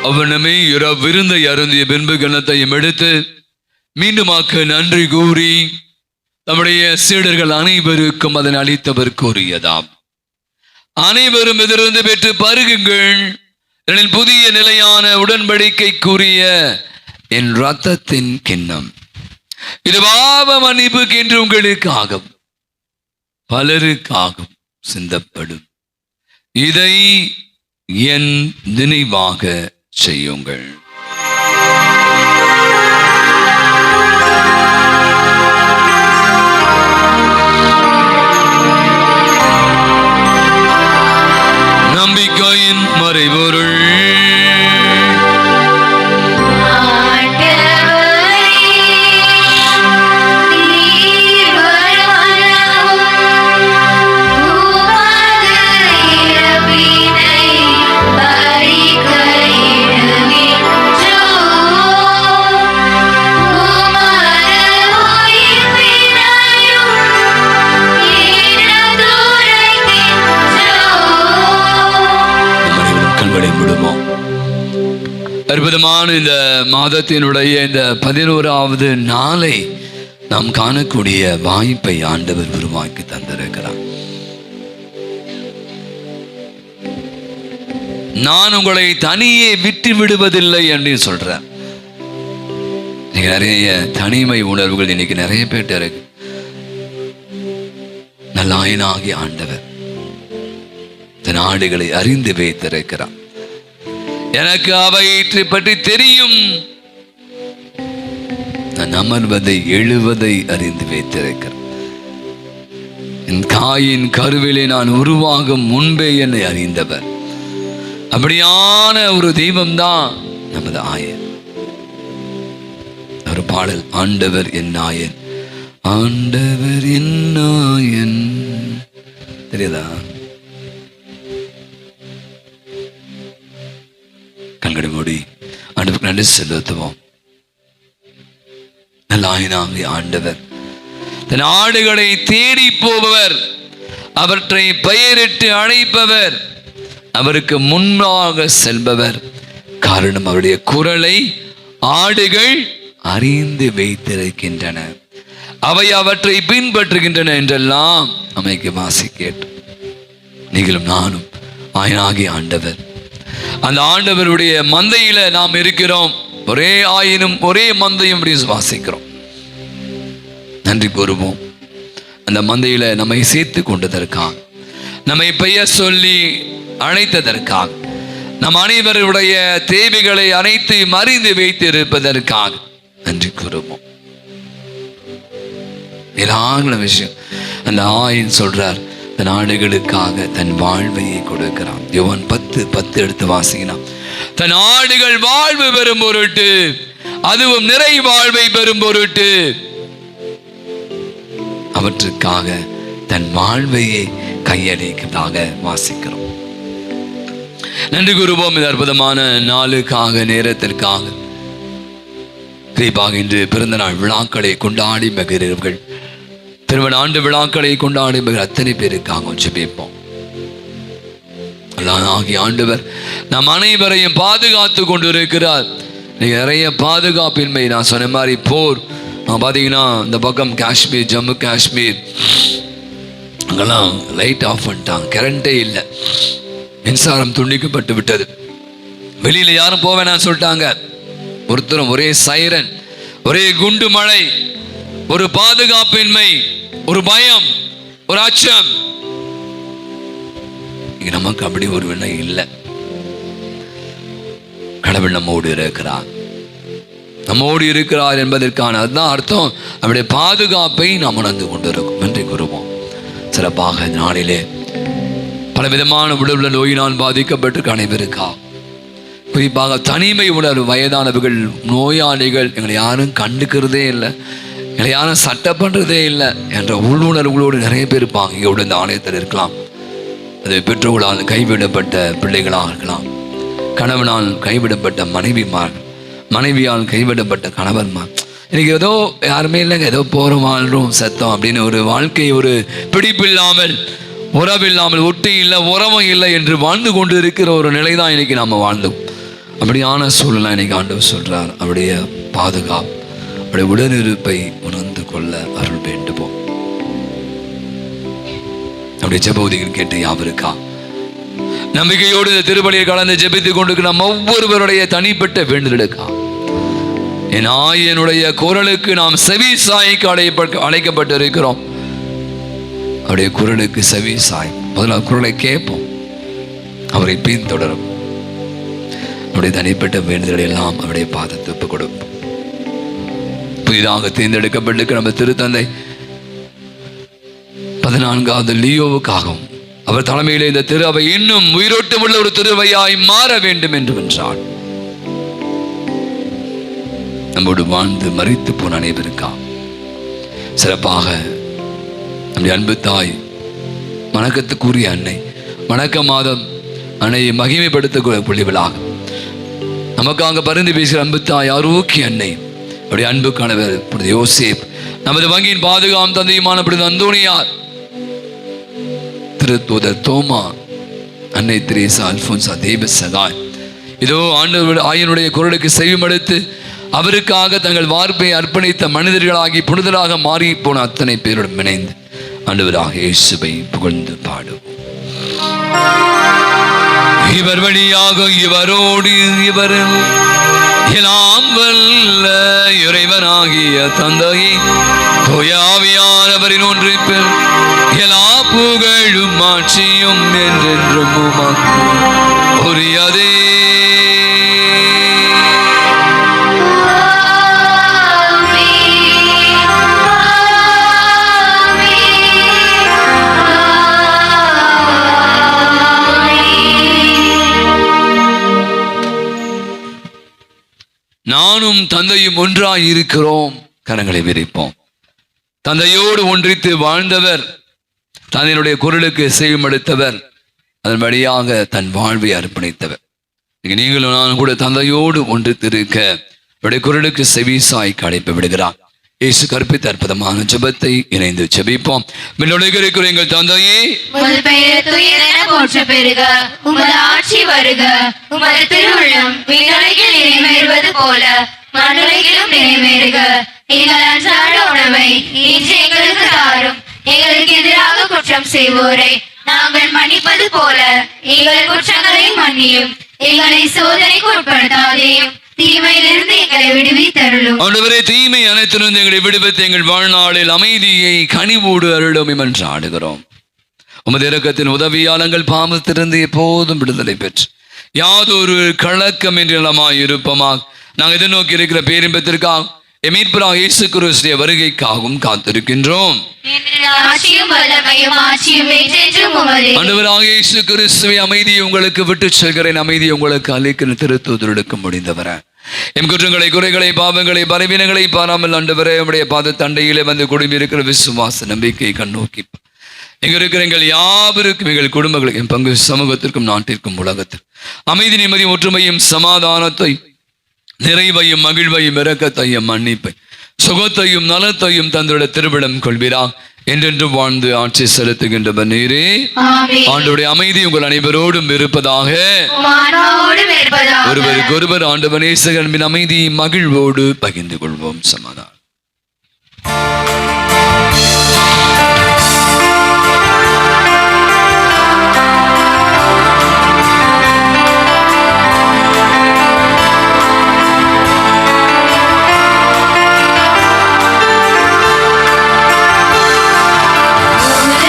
அவனமே விருந்தை அருந்திய பின்பு கிண்ணத்தையும் எடுத்து மீண்டுமாக்க நன்றி கூறி நம்முடைய சீடர்கள் அனைவருக்கும் அதனை அளித்தவர் கூறியதாம். அனைவரும் இதிலிருந்து பெற்று பருகுங்கள். புதிய நிலையான உடன்படிக்கைக்குரிய என் இரத்தத்தின் கிண்ணம். இது பாவ மன்னிப்புக்கு என்று உங்களுக்காகவும் பலருக்காகவும் சிந்தப்படும். இதை என் நினைவாக செய்யுங்கள். நம்பிக்கையின் மறைபொருள். அற்புதமான இந்த மாதத்தினுடைய இந்த 11வது நாளை நாம் காணக்கூடிய வாய்ப்பை ஆண்டவர் உருவாக்கி தந்திருக்கிறார். நான் உங்களை தனியே விட்டு விடுவதில்லை என்று சொல்றேன். நிறைய தனிமை உணர்வுகள் இன்னைக்கு நிறைய பேர் இருக்கு. நல்லாயனாகி ஆண்டவர் தன் ஆடுகளை அறிந்து வைத்திருக்கிறார். எனக்கு அவையற்றை பற்றி தெரியும். நான் அமர்வதை எழுவதை அறிந்து வைத்திருக்கிறேன். என் தாயின் கருவிலே நான் உருவாகும் முன்பே என்னை அறிந்தவர். அப்படியான ஒரு தெய்வம்தான் நமது ஆயன். ஒரு பாடல், ஆண்டவர் என் ஆயன், ஆண்டவர் என் ஆயன். தெரியுதா? கண்கடி மூடி ஆண்டவருக்கு நன்றி செலுத்துவோம். நல்ல ஆயனாகிய ஆண்டவர் தன் ஆடுகளை தேடி போபவர், அவற்றை பெயரிட்டு அழைப்பவர், அவருக்கு முன்னாக செல்பவர். காரணம், அவருடைய குரலை ஆடுகள் அறிந்து வைத்திருக்கின்றன, அவை அவற்றை பின்பற்றுகின்றன என்றெல்லாம் அமைக்கு வாசி கேட்டு நீங்களும் நானும் ஆயனாகிய ஆண்டவர், அந்த ஆண்டவருடைய மந்தையில நாம் இருக்கிறோம். ஒரே ஆயினும் ஒரே மந்தையும் வாசிக்கிறோம். நன்றி கூறுவோம். அந்த மந்தையில நம்மை சேர்த்து கொண்டதற்காக, நம்மை பெயர் சொல்லி அழைத்ததற்காக, நம் அனைவருடைய தேவைகளை அனைத்தையும் அறிந்து வைத்து இருப்பதற்காக நன்றி கூறுவோம். ஏராளமான விஷயம் அந்த ஆயன் சொல்றார், தன் ஆடுகளுக்காக தன் வாழ்வையை கொடுக்கிறான். யோவான் 10:10 எடுத்து வாசிக்கலாம். தன் ஆடுகள் வாழ்வு பெறும் பொருட்டு, அதுவும் நிறை வாழ்வை பெறும் பொருட்டு அவற்றுக்காக தன் வாழ்வையை கையளிக்கிறதாக வாசிக்கிறோம். நன்றி கூறுவோம். இந்த அற்புதமான நாளுக்காக, நேரத்திற்காக. குறிப்பாக இன்று பிறந்த நாள் விழாக்களை கொண்டாடி மகிழ்கிறவர்கள், திருமண ஆண்டு விழாக்களை கொண்டாடி அத்தனை பேருக்காக ஜெபிப்போம். ஆகிய ஆண்டவர் நம் அனைவரையும் பாதுகாத்து கொண்டு இருக்கிறார். நிறைய பாதுகாப்பின்மை, நான் சொன்ன மாதிரி போர் பார்த்தீங்கன்னா இந்த பக்கம் காஷ்மீர், ஜம்மு காஷ்மீர் அங்கெல்லாம் லைட் ஆஃப் பண்ணிட்டாங்க, கரண்டே இல்லை, மின்சாரம் துண்டிக்கப்பட்டு விட்டது. வெளியில யாரும் போவேன்னு சொல்லிட்டாங்க. ஒருத்தரும் ஒரே சைரன், ஒரே குண்டு மழை, ஒரு பாதுகாப்பின்மை, ஒரு பயம், ஒரு அச்சம். நமக்கு அப்படி ஒரு வினை இல்லை. கடவுள் நம்மோடு இருக்கிறார், நம்மோடு இருக்கிறார் என்பதற்கான அதுதான் அர்த்தம். அவருடைய பாதுகாப்பை நாம் உணர்ந்து கொண்டிருக்கும். நன்றி கூறுவோம். சிறப்பாக இந்த நாளிலே பலவிதமான உடல் நோயினால் பாதிக்கப்பட்டு அனைவருக்கா, குறிப்பாக தனிமை உணர்வு, வயதானவர்கள், நோயாளிகள், எங்களை யாரும் கண்டுக்கிறதே இல்லை, இல்லை யாரும் சட்டம் பண்ணுறதே இல்லை என்ற உள்ளுணர்வுகளோடு நிறைய பேர் இருப்பாங்க. இங்கே இந்த ஆலயத்தில் இருக்கலாம். அது பெற்றோர்களால் கைவிடப்பட்ட பிள்ளைகளாக இருக்கலாம், கணவனால் கைவிடப்பட்ட மனைவியால் கைவிடப்பட்ட கணவன்மார். எனக்கு ஏதோ யாருமே இல்லைங்க, ஏதோ போகிறோம் வாழ்றோம் சத்தம் அப்படின்னு ஒரு வாழ்க்கை, ஒரு பிடிப்பில்லாமல், உறவில்லாமல், ஒட்டி இல்லை உறவும் இல்லை என்று வாழ்ந்து கொண்டு இருக்கிற ஒரு நிலை தான் இன்னைக்கு நாம் வாழ்ந்தோம். அப்படியான சூழ்நிலை இன்னைக்கு ஆண்டவர் சொல்கிறார், அவருடைய பாதுகாப்பு, அவருடைய உடனிருப்பை உணர்ந்து கொள்ள அருள் வேண்டுவோம். நம்முடைய ஜெபவுதிகள் கேட்டு யாவருக்கா நம்பிக்கையோடு இந்த திருப்பலியை கலந்து ஜெபித்துக் கொண்டு நம்ம ஒவ்வொருவருடைய தனிப்பட்ட வேண்டுதலுக்கா என் ஆயனுடைய குரலுக்கு நாம் செவி சாய்க்கு அழைக்கப்பட்டு இருக்கிறோம். அவருடைய குரலுக்கு செவி சாய், முதல்ல குரலை கேட்போம், அவரை பின்தொடரும். அவருடைய தனிப்பட்ட வேண்டுதலை எல்லாம் அவருடைய பாதத்தை ஒப்புக் கொடுப்போம். புதிதாக தேர்ந்தெடுக்கப்பட்டிருக்கிற நம்ம திருத்தந்தை 14வது லியோவுக்காகவும் அவர் தலைமையிலே இந்த திரு அவை இன்னும் உயிரோட்டம் உள்ள ஒரு திருவையாய் மாற வேண்டும் என்று வென்றார். நம்மோடு வாழ்ந்து மரித்து போன அனைவருக்கா சிறப்பாக நம்முடைய அன்பு தாய், வணக்கத்துக்குரிய அன்னை, வணக்க மாதம் அன்னையை மகிமைப்படுத்த புள்ளிகளாக நமக்காக பரிந்து பேசுகிற அன்பு தாய் ஆரோக்கிய அன்னை, அவருடைய அன்பு கணவர் யோசேப், நமது வங்கியின் பாதுகாப்பு தந்தையுமான அந்தோனியார், திருத்தூதர் தோமா, அன்னை தெரேசா, அல்போன்சா, தேவ சகாய், இதோ ஆண்டவர் ஆயனுடைய குரலுக்கு செவிமடுத்து அவருக்காக தங்கள் வார்ப்பை அர்ப்பணித்த மனிதர்களாகி புனிதராக மாறி போன அத்தனை பேருடன் இணைந்து ஆண்டவராக இயேசுவை புகழ்ந்து பாடுவோம். இவர் வழியாக இவரோடு இவரும் எல்லாம் வல்ல இறைவனாகிய தந்தையே தூயாவியானவரின் ஒன்றிப்பில் எல்லா புகழும் ஆட்சியும் என்றென்றும் உமக்கு உரியதே. நானும் தந்தையும் ஒன்றாய் இருக்கிறோம். கரங்களை விரிப்போம். தந்தையோடு ஒன்றித்து வாழ்ந்தவர், தந்தையினுடைய குரலுக்கு செவிமடுத்தவர், அதன் வழியாக தன் வாழ்வை அர்ப்பணித்தவர். நீங்களும் நான் கூட தந்தையோடு ஒன்றித்திருக்க அவருடைய குரலுக்கு செவிசாய்க்கு அழைப்பு விடுகிறார். இயேசு கற்பித்த அற்புதமான ஜெபத்தை இணைந்து ஜெபிப்போம். இருக்கிற எங்கள் தந்தையே, உமது பெயர் தூயதென போற்ற பெறுக, உமது ஆட்சி வருக, உமது திருவுள்ளம் விண்ணுலகில் நிறைவேறுவது போல மண்ணுலகிலும் நிறைவேறுக. எங்கள் அன்றாட உணவை இன்று எங்களுக்கு தாரும். எங்களுக்கு எதிராக குற்றம் செய்வோரை நாங்கள் மன்னிப்பது போல எங்கள் குற்றங்களை மன்னியும். எங்களை சோதனைக்கு உட்படுத்தாதேயும், தீமையிலிருந்து எங்களை விடுவித்தருளும். ஆண்டவரே, தீமை அனைத்திலிருந்து எங்களை விடுவித்து எங்கள் வாழ்நாளில் அமைதியை கனிவோடு அருளும் என்று ஆடுகிறோம். உமது இரக்கத்தின் உதவியாளங்கள் பாவத்திலிருந்து எப்போதும் விடுதலை பெற்று யாதொரு கலக்கம் என்று நலமாய் இருப்போமாக நாங்கள் எதிர்நோக்கி இருக்கிற பேரின்பத்திற்காக மீட்பராக இயேசு கிறிஸ்துவின் வருகைக்காகவும் காத்திருக்கின்றோம். ஆண்டவராக இயேசு கிறிஸ்துவின் அமைதியை உங்களுக்கு விட்டு செல்கிறேன், அமைதியை உங்களுக்கு அளிக்கிற திருத்தூதருக்கு முடிந்தவர எம் குற்றங்களை, குறைகளை, பாவங்களை, பலவீனங்களை பாராமல் ஆண்டவரே உம்முடைய பாத தண்டையிலே வந்து குடும்பி இருக்கிற விசுவாச நம்பிக்கையை கண்ணோக்கி எங்க இருக்கிற எங்கள் யாவருக்கும், எங்கள் குடும்பங்களுக்கு, என் பங்கு சமூகத்திற்கும், நாட்டிற்கும், உலகத்திற்கும் அமைதி, நிம்மதி, ஒற்றுமையும், சமாதானத்தை, நிறைவையும், மகிழ்வையும், இரக்கத்தையும், மன்னிப்பை, சுகத்தையும், நலத்தையும் தந்தோட திருவிடம் கொள்வீரா என்றென்று வாழ்ந்து ஆட்சி செலுத்துகின்றவர் நீரே. ஆண்டவருடைய அமைதி உங்கள் அனைவரோடும் இருப்பதாக. ஒருவருக்கு ஒருவர் ஆண்டவர் நேசகன்பின் அமைதி மகிழ்வோடு பகிர்ந்து கொள்வோம். சமாதானம். Yeah.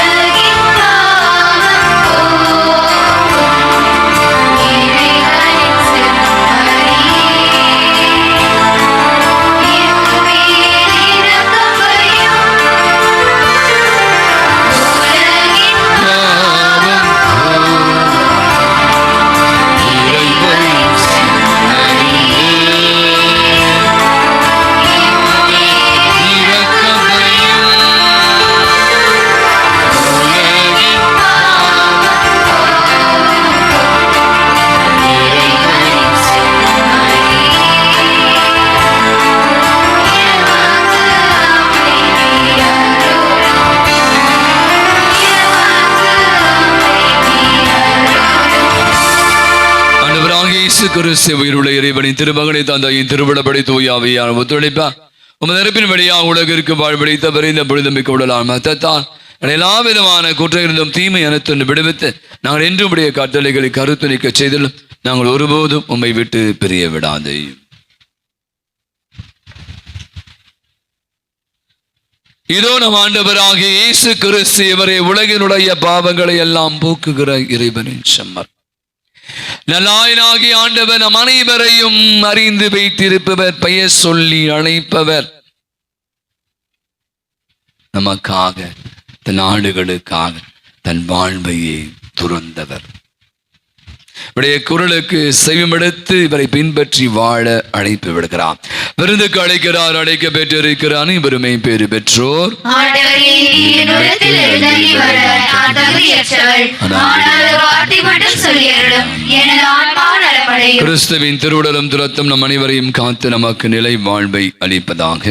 ஆண்டவராகிய இயேசு கிறிஸ்து உயிருள்ள இறைவனின் திருமகனை தந்தையின் திருவிழப்படி தூயாவியான ஒத்துழைப்பா உமது நெருப்பின் வழியாக உலகிற்கு வாழ்வழித்த விரைந்த பொழுதுமிக்க உடலால் மத்தத்தான் எல்லா விதமான குற்றங்களிலும் தீமை அனைத்து விடுவித்து நாங்கள் என்றும் உடைய கட்டளைகளை கருத்துணிக்க செய்துள்ளோம். நாங்கள் ஒருபோதும் உம்மை விட்டு பிரிய விடாதே. இதோ நம் ஆண்டவராகிய இயேசு கிறிஸ்து இவரை உலகினுடைய பாவங்களை எல்லாம் போக்குகிற இறைவனின் செம்மர். நல்லாயனாகிய ஆண்டவர் நம் அனைவரையும் அறிந்து வைத்திருப்பவர், பெயர் சொல்லி அழைப்பவர், நமக்காக தன் நாடுகளுக்காக தன் வாழ்வையை துறந்தவர். இவருடைய குரலுக்கு செவிமடுத்து இவரை பின்பற்றி வாழ அழைப்பு விடுகிறார். விருந்துக்கு அழைக்கிறார். அழைக்க பெற்றிருக்கிற அனைவருமே பேறு பெற்றோர். கிறிஸ்துவின் திருவுடலும் துரத்தும் நம் அனைவரையும் காத்து நமக்கு நிலை வாழ்வை அளிப்பதாக.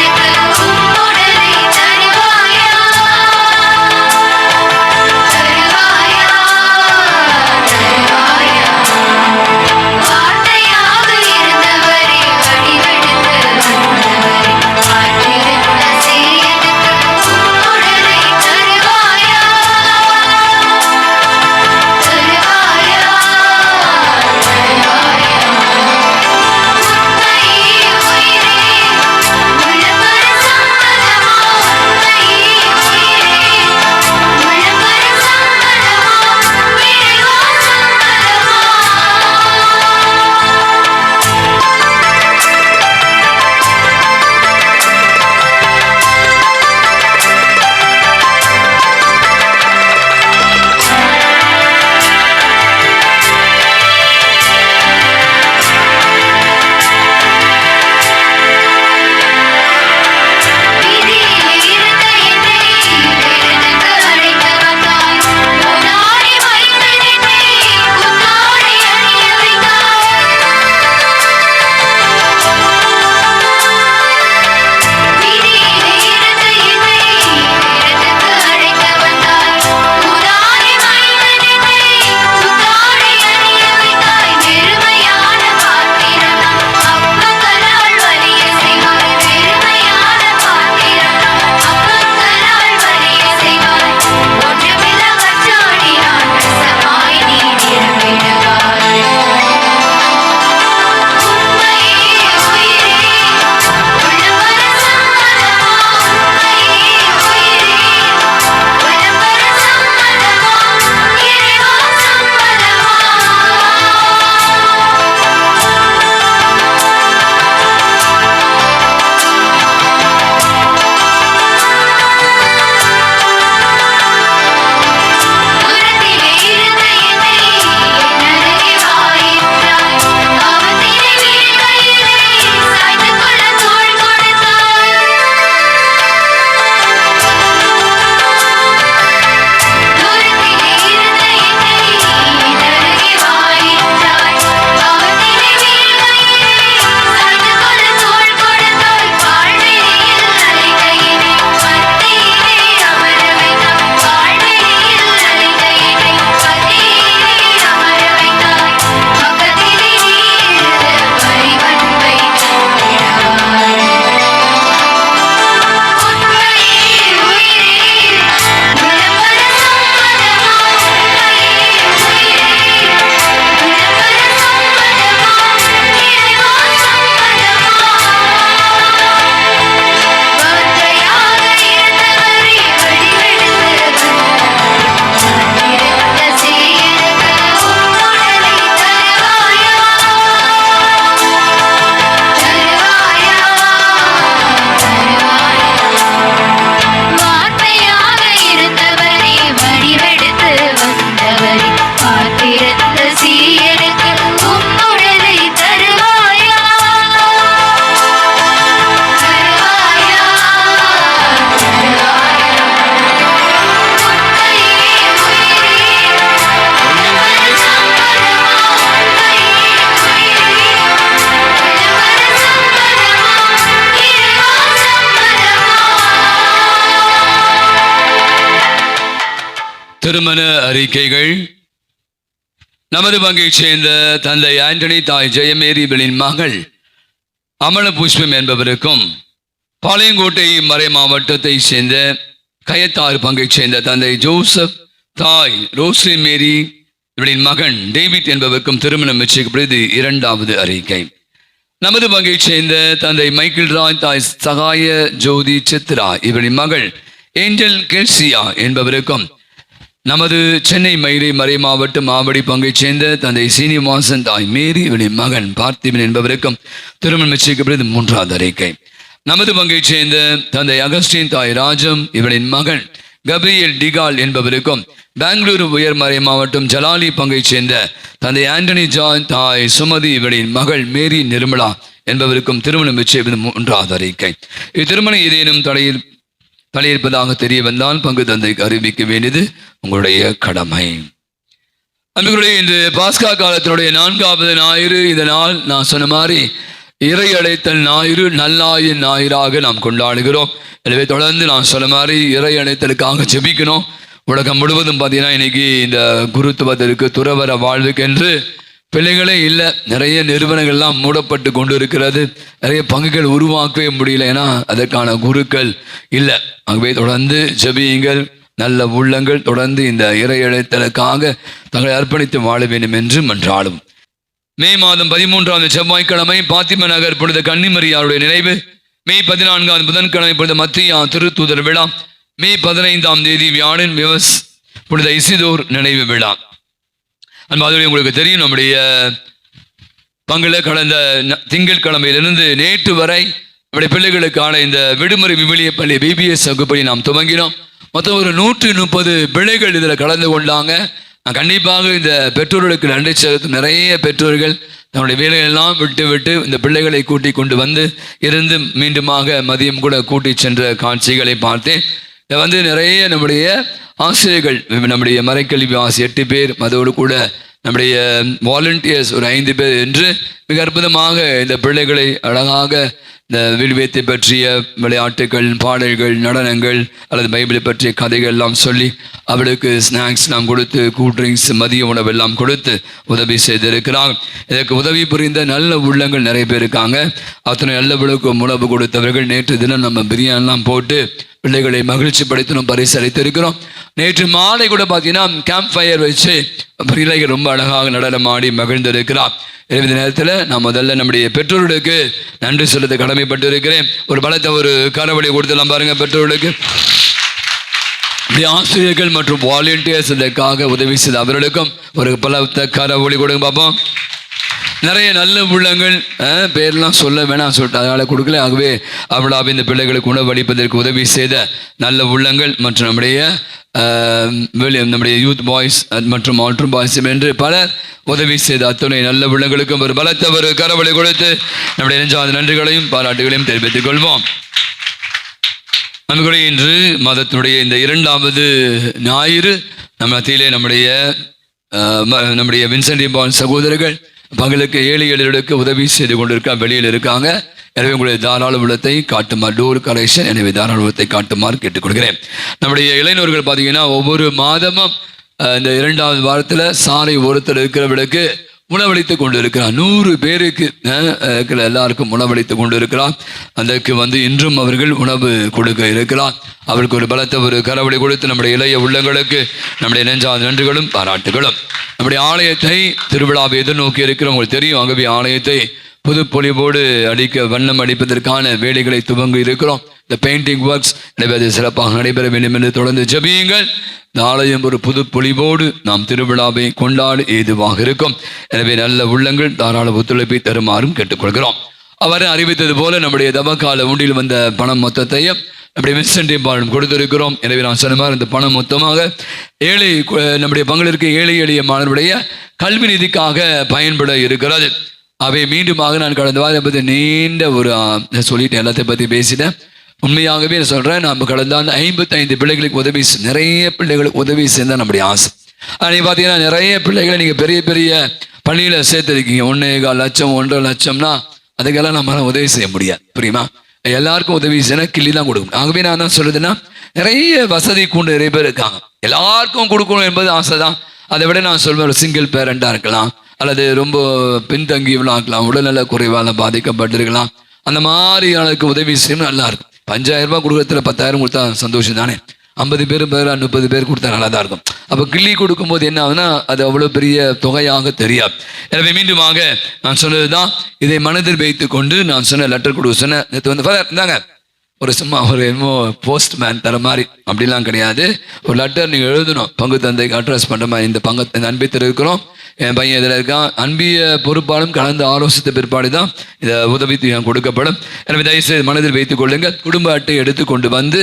எனக்கு திருமண அறிக்கைகள். நமது பங்கைச் சேர்ந்த தந்தை ஆண்டனி, தாய் ஜெயமேரிகளின் மகள் அமல புஷ்பம் என்பவருக்கும், பாளையங்கோட்டை மறை மாவட்டத்தை சேர்ந்த கயத்தாறு பங்கைச் சேர்ந்த தந்தை ஜோசப், தாய் ரோஸ்லி மேரி இவரின் மகன் டேவிட் என்பவருக்கும் திருமணம் நிச்சயிக்கப்படுவது இரண்டாவது அறிக்கை. நமது பங்கைச் சேர்ந்த தந்தை மைக்கேல் ராய், தாய் சகாய ஜோதி சித்ரா இவரின் மகள் ஏஞ்சல் கெல்சியா என்பவருக்கும், நமது சென்னை மயிலை மறை மாவட்டம் ஆவடி பங்கைச் சேர்ந்த தந்தை சீனிவாசன், தாய் மேரி இவரின் மகன் பார்த்திபன் என்பவருக்கும் திருமணம் நிச்சயிக்கப்படுவது மூன்றாவது அறிக்கை. நமது பங்கைச் சேர்ந்த தந்தை அகஸ்டின், தாய் ராஜம் இவரின் மகன் கப்ரியல் டிகால் என்பவருக்கும், பெங்களூரு உயர்மறை மாவட்டம் ஜலாலி பங்கைச் சேர்ந்த தந்தை ஆண்டனி ஜான், தாய் சுமதி இவரின் மகள் மேரி நிர்மலா என்பவருக்கும் திருமணம் நிச்சயிப்பது மூன்றாவது அறிக்கை. இத்திருமணம் ஏதேனும் தலையிருப்பதாக தெரிய வந்தால் பங்கு தந்தைக்கு அறிவிக்க வேண்டியது உங்களுடைய கடமை. அன்புகளுடைய இன்று பாஸ்கா காலத்தினுடைய 4வது ஞாயிறு. இதனால் நான் சொன்ன மாதிரி இறை அழைத்தல் ஞாயிறு, நல்லாயின் ஞாயிறாக நாம் கொண்டாடுகிறோம். எனவே தொடர்ந்து நான் சொன்ன மாதிரி இறை அழைத்தலுக்காக ஜெபிக்கணும். உலகம் முழுவதும் பார்த்தீங்கன்னா இன்னைக்கு இந்த குருத்துவத்திற்கு, துறவர வாழ்வுக்கு என்று பிள்ளைகளே இல்லை. நிறைய நிறுவனங்கள்லாம் மூடப்பட்டு கொண்டு இருக்கிறது. நிறைய பங்குகள் உருவாக்கவே முடியல, ஏன்னா அதற்கான குருக்கள் இல்லை. ஆகவே தொடர்ந்து ஜெபியுங்கள். நல்ல உள்ளங்கள் தொடர்ந்து இந்த இறை அழைத்தலுக்காக தங்களை அர்ப்பணித்து வாழ வேண்டும் என்று மன்றாடும். மே மாதம் 13ஆம் செவ்வாய்க்கிழமை பாத்திம நகர் புனித கன்னிமரியாருடைய நினைவு. மே 14ஆம் புதன்கிழமை புனித மத்தியா திருத்தூதர் விழா. மே 15ஆம் தேதி வியாழன் புனித இசிதோர் நினைவு விழா. அன்பாதவர்களே, உங்களுக்கு தெரியும் நம்முடைய பங்குல கடந்த திங்கட்கிழமையிலிருந்து நேற்று வரை நம்முடைய பிள்ளைகளுக்கான இந்த விடுமுறை விவிலிய பள்ளி பிபிஎஸ் வகுப்பை நாம் துவங்கினோம். மொத்தம் ஒரு 130 பிள்ளைகள் இதில் கலந்து கொண்டாங்க. நான் கண்டிப்பாக இந்த பெற்றோர்களுக்கு நன்றி செலுத்தும். நிறைய பெற்றோர்கள் தன்னுடைய வேலையெல்லாம் விட்டு இந்த பிள்ளைகளை கூட்டி கொண்டு வந்து இருந்து மீண்டுமாக மதியம் கூட கூட்டி சென்ற காட்சிகளை பார்த்தேன். இதை நிறைய நம்முடைய ஆசிரியர்கள், நம்முடைய மறைக்கல்வி ஆசிரியர் 8 பேர், அதோடு கூட நம்முடைய வாலண்டியர்ஸ் ஒரு 5 பேர் என்று மிக அற்புதமாக இந்த பிள்ளைகளை அழகாக இந்த வில்வேத்தை பற்றிய விளையாட்டுகள், பாடல்கள், நடனங்கள் அல்லது பைபிளை பற்றிய கதைகள் எல்லாம் சொல்லி அவளுக்கு ஸ்நாக்ஸ் எல்லாம் கொடுத்து, கூல்ட்ரிங்க்ஸ், மதிய உணவு எல்லாம் கொடுத்து உதவி செய்திருக்கிறாங்க. இதற்கு உதவி புரிந்த நல்ல உள்ளங்கள் நிறைய பேர் இருக்காங்க. அத்தனை நல்லவளுக்கு உணவு கொடுத்தவர்கள். நேற்று தினம் நம்ம பிரியாணிலாம் போட்டு பிள்ளைகளை மகிழ்ச்சி படுத்தணும், பரிசளித்திருக்கிறோம். நேற்று மாலை கூட பார்த்தீங்கன்னா கேம்ப் ஃபயர் வச்சு பிள்ளைகள் ரொம்ப அழகாக நடனமாடி மகிழ்ந்திருக்கிறார். இந்த நேரத்தில் நான் முதல்ல நம்முடைய பெற்றோர்களுக்கு நன்றி சொல்ல கடமைப்பட்டு இருக்கிறேன். ஒரு பலத்தை ஒரு கரவழி கொடுத்துலாம் பாருங்க பெற்றோர்களுக்கு. ஆசிரியர்கள் மற்றும் வாலண்டியர்ஸ் இதற்காக உதவி செய்த அவர்களுக்கும் ஒரு பலத்தை கரவழி கொடுங்க பார்ப்போம். நிறைய நல்ல உள்ளங்கள், பேர்லாம் சொல்ல வேணாம் சொல்லிட்டு அதனால் கொடுக்கல. ஆகவே அவளாக இந்த பிள்ளைகளுக்கு உணவளிப்பதற்கு உதவி செய்த நல்ல உள்ளங்கள் மற்றும் நம்முடைய யூத் பாய்ஸ் மற்றும் ஆல்ட்ரு பாய்ஸ் என்று பலர் உதவி செய்த அத்துணை நல்ல உள்ளங்களுக்கும் ஒரு பலத்த ஒரு கரவழி கொடுத்து நம்முடைய நெஞ்சாத நன்றிகளையும் பாராட்டுகளையும் தெரிவித்துக் கொள்வோம். நமக்கு இன்று மதத்தினுடைய இந்த 2வது ஞாயிறு மத்தியிலே நம்முடைய வின்சென்ட் பால் சகோதரர்கள் பங்களுக்கு ஏழை எளியர்களுக்கு உதவி செய்து கொண்டிருக்க வெளியில் இருக்காங்க. எனவே உங்களுடைய தாராள உள்ளத்தை காட்டுமாறு, டோர் கலெக்ஷன், எனவே தாராள உள்ளத்தை காட்டுமாறு கேட்டுக்கொள்கிறேன். நம்முடைய இளைஞர்கள் பார்த்தீங்கன்னா ஒவ்வொரு மாதமும் இந்த 2வது வாரத்தில் சாலை ஓரத்தில் இருக்கிறவர்களுக்கு உணவளித்து கொண்டு இருக்கிறார். 100 பேருக்கு எல்லாருக்கும் உணவளித்து கொண்டு இருக்கிறார். அதற்கு இன்றும் அவர்கள் உணவு கொடுக்க இருக்கிறார். அவருக்கு ஒரு பலத்த ஒரு கரவழி கொடுத்து நம்முடைய இளைய உள்ளங்களுக்கு நம்முடைய நெஞ்சாத நன்றிகளும் பாராட்டுகளும். நம்முடைய ஆலயத்தை திருவிழாவை எதிர்நோக்கி இருக்கிறவங்களுக்கு தெரியும். ஆகவே ஆலயத்தை புது பொலிவோடு வண்ணம் அடிப்பதற்கான வேலைகளை துவங்கி இருக்கிறோம். இந்த பெயிண்டிங் ஒர்க்ஸ் எனவே அது சிறப்பாக நடைபெற வேண்டும் என்று தொடர்ந்து ஜெபியுங்கள். இந்த ஆலயம் ஒரு புது பொலிவோடு நாம் திருவிழாவை கொண்டாட ஏதுவாக இருக்கும். எனவே நல்ல உள்ளங்கள் தாராள ஒத்துழைப்பை தருமாறும் கேட்டுக்கொள்கிறோம். அவர் அறிவித்தது போல நம்முடைய தவக்கால உண்டியில் வந்த பணம் மொத்தத்தையும் நம்முடைய வின்சென்ட் பாலும் கொடுத்திருக்கிறோம். எனவே நான் சொன்ன மாதிரி இந்த பணம் மொத்தமாக நம்முடைய பங்களிற்கு ஏழை எளிய மாணவருடைய கல்வி நிதிக்காக பயன்பட இருக்கிறது. அவை மீண்டுமாக நான் கடந்த வாரம் பற்றி நீண்ட ஒரு சொல்லிட்டேன், எல்லாத்தை பற்றி பேசிட்டேன். உண்மையாகவே சொல்கிறேன், நம்ம கடந்த 55 பிள்ளைகளுக்கு உதவி, நிறைய பிள்ளைகளுக்கு உதவி செய்தால் நம்முடைய ஆசை. நீங்கள் பார்த்தீங்கன்னா நிறைய பிள்ளைகளை நீங்கள் பெரிய பெரிய பள்ளியில் சேர்த்துருக்கீங்க. 1.25 லட்சம் 1.5 லட்சம்னா அதுக்கெல்லாம் நம்மளால உதவி செய்ய முடியாது, புரியுமா? எல்லாருக்கும் உதவி செய்யணும், கிள்ளி தான் கொடுக்கணும். ஆகவே நான் என்ன சொல்றதுன்னா, நிறைய வசதி கொண்டு நிறைய பேர் இருக்காங்க, எல்லாருக்கும் கொடுக்கணும் என்பது ஆசை தான். அதை விட நான் சொல்வேன், ஒரு சிங்கிள் பேரண்டா இருக்கலாம், அல்லது ரொம்ப பின்தங்கியவளாக இருக்கலாம், உடல்நல குறைவால பாதிக்கப்பட்டிருக்கலாம், அந்த மாதிரி ஆளுக்கு உதவி செய்யணும். நல்லா இருக்கும். 5000 ரூபாய் கொடுக்கறதுல 10,000 கொடுத்தா சந்தோஷம் தானே. 50 பேர் 30 பேர் கொடுத்தா நல்லா தான் இருக்கும். அப்போ கிள்ளி கொடுக்கும்போது என்ன ஆகுதுன்னா, அது அவ்வளோ பெரிய தொகையாக தெரியாது. எனவே மீண்டுமாக நான் சொன்னதுதான், இதை மனதில் வைத்து கொண்டு நான் சொன்ன லெட்டர் கொடுக்க சொன்னேன். நேற்று வந்து ஃபாதர் இருந்தாங்க, ஒரு சும்மா ஒரு என்னமோ போஸ்ட்மேன் தர மாதிரி அப்படிலாம் கிடையாது. ஒரு லெட்டர் நீங்கள் எழுதணும், பங்கு தந்தைக்கு அட்ரஸ் பண்ணுற மாதிரி. இந்த இந்த அன்பை இருக்கிறோம், என் பையன் இதில் இருக்கான், அன்பிய பொறுப்பாலும் கலந்து ஆலோசித்த பிற்பாடு தான் இதை உதவி கொடுக்கப்படும். எனவே தயவுசெய்து மனதில் வைத்துக் கொள்ளுங்கள். குடும்ப அட்டை எடுத்து கொண்டு வந்து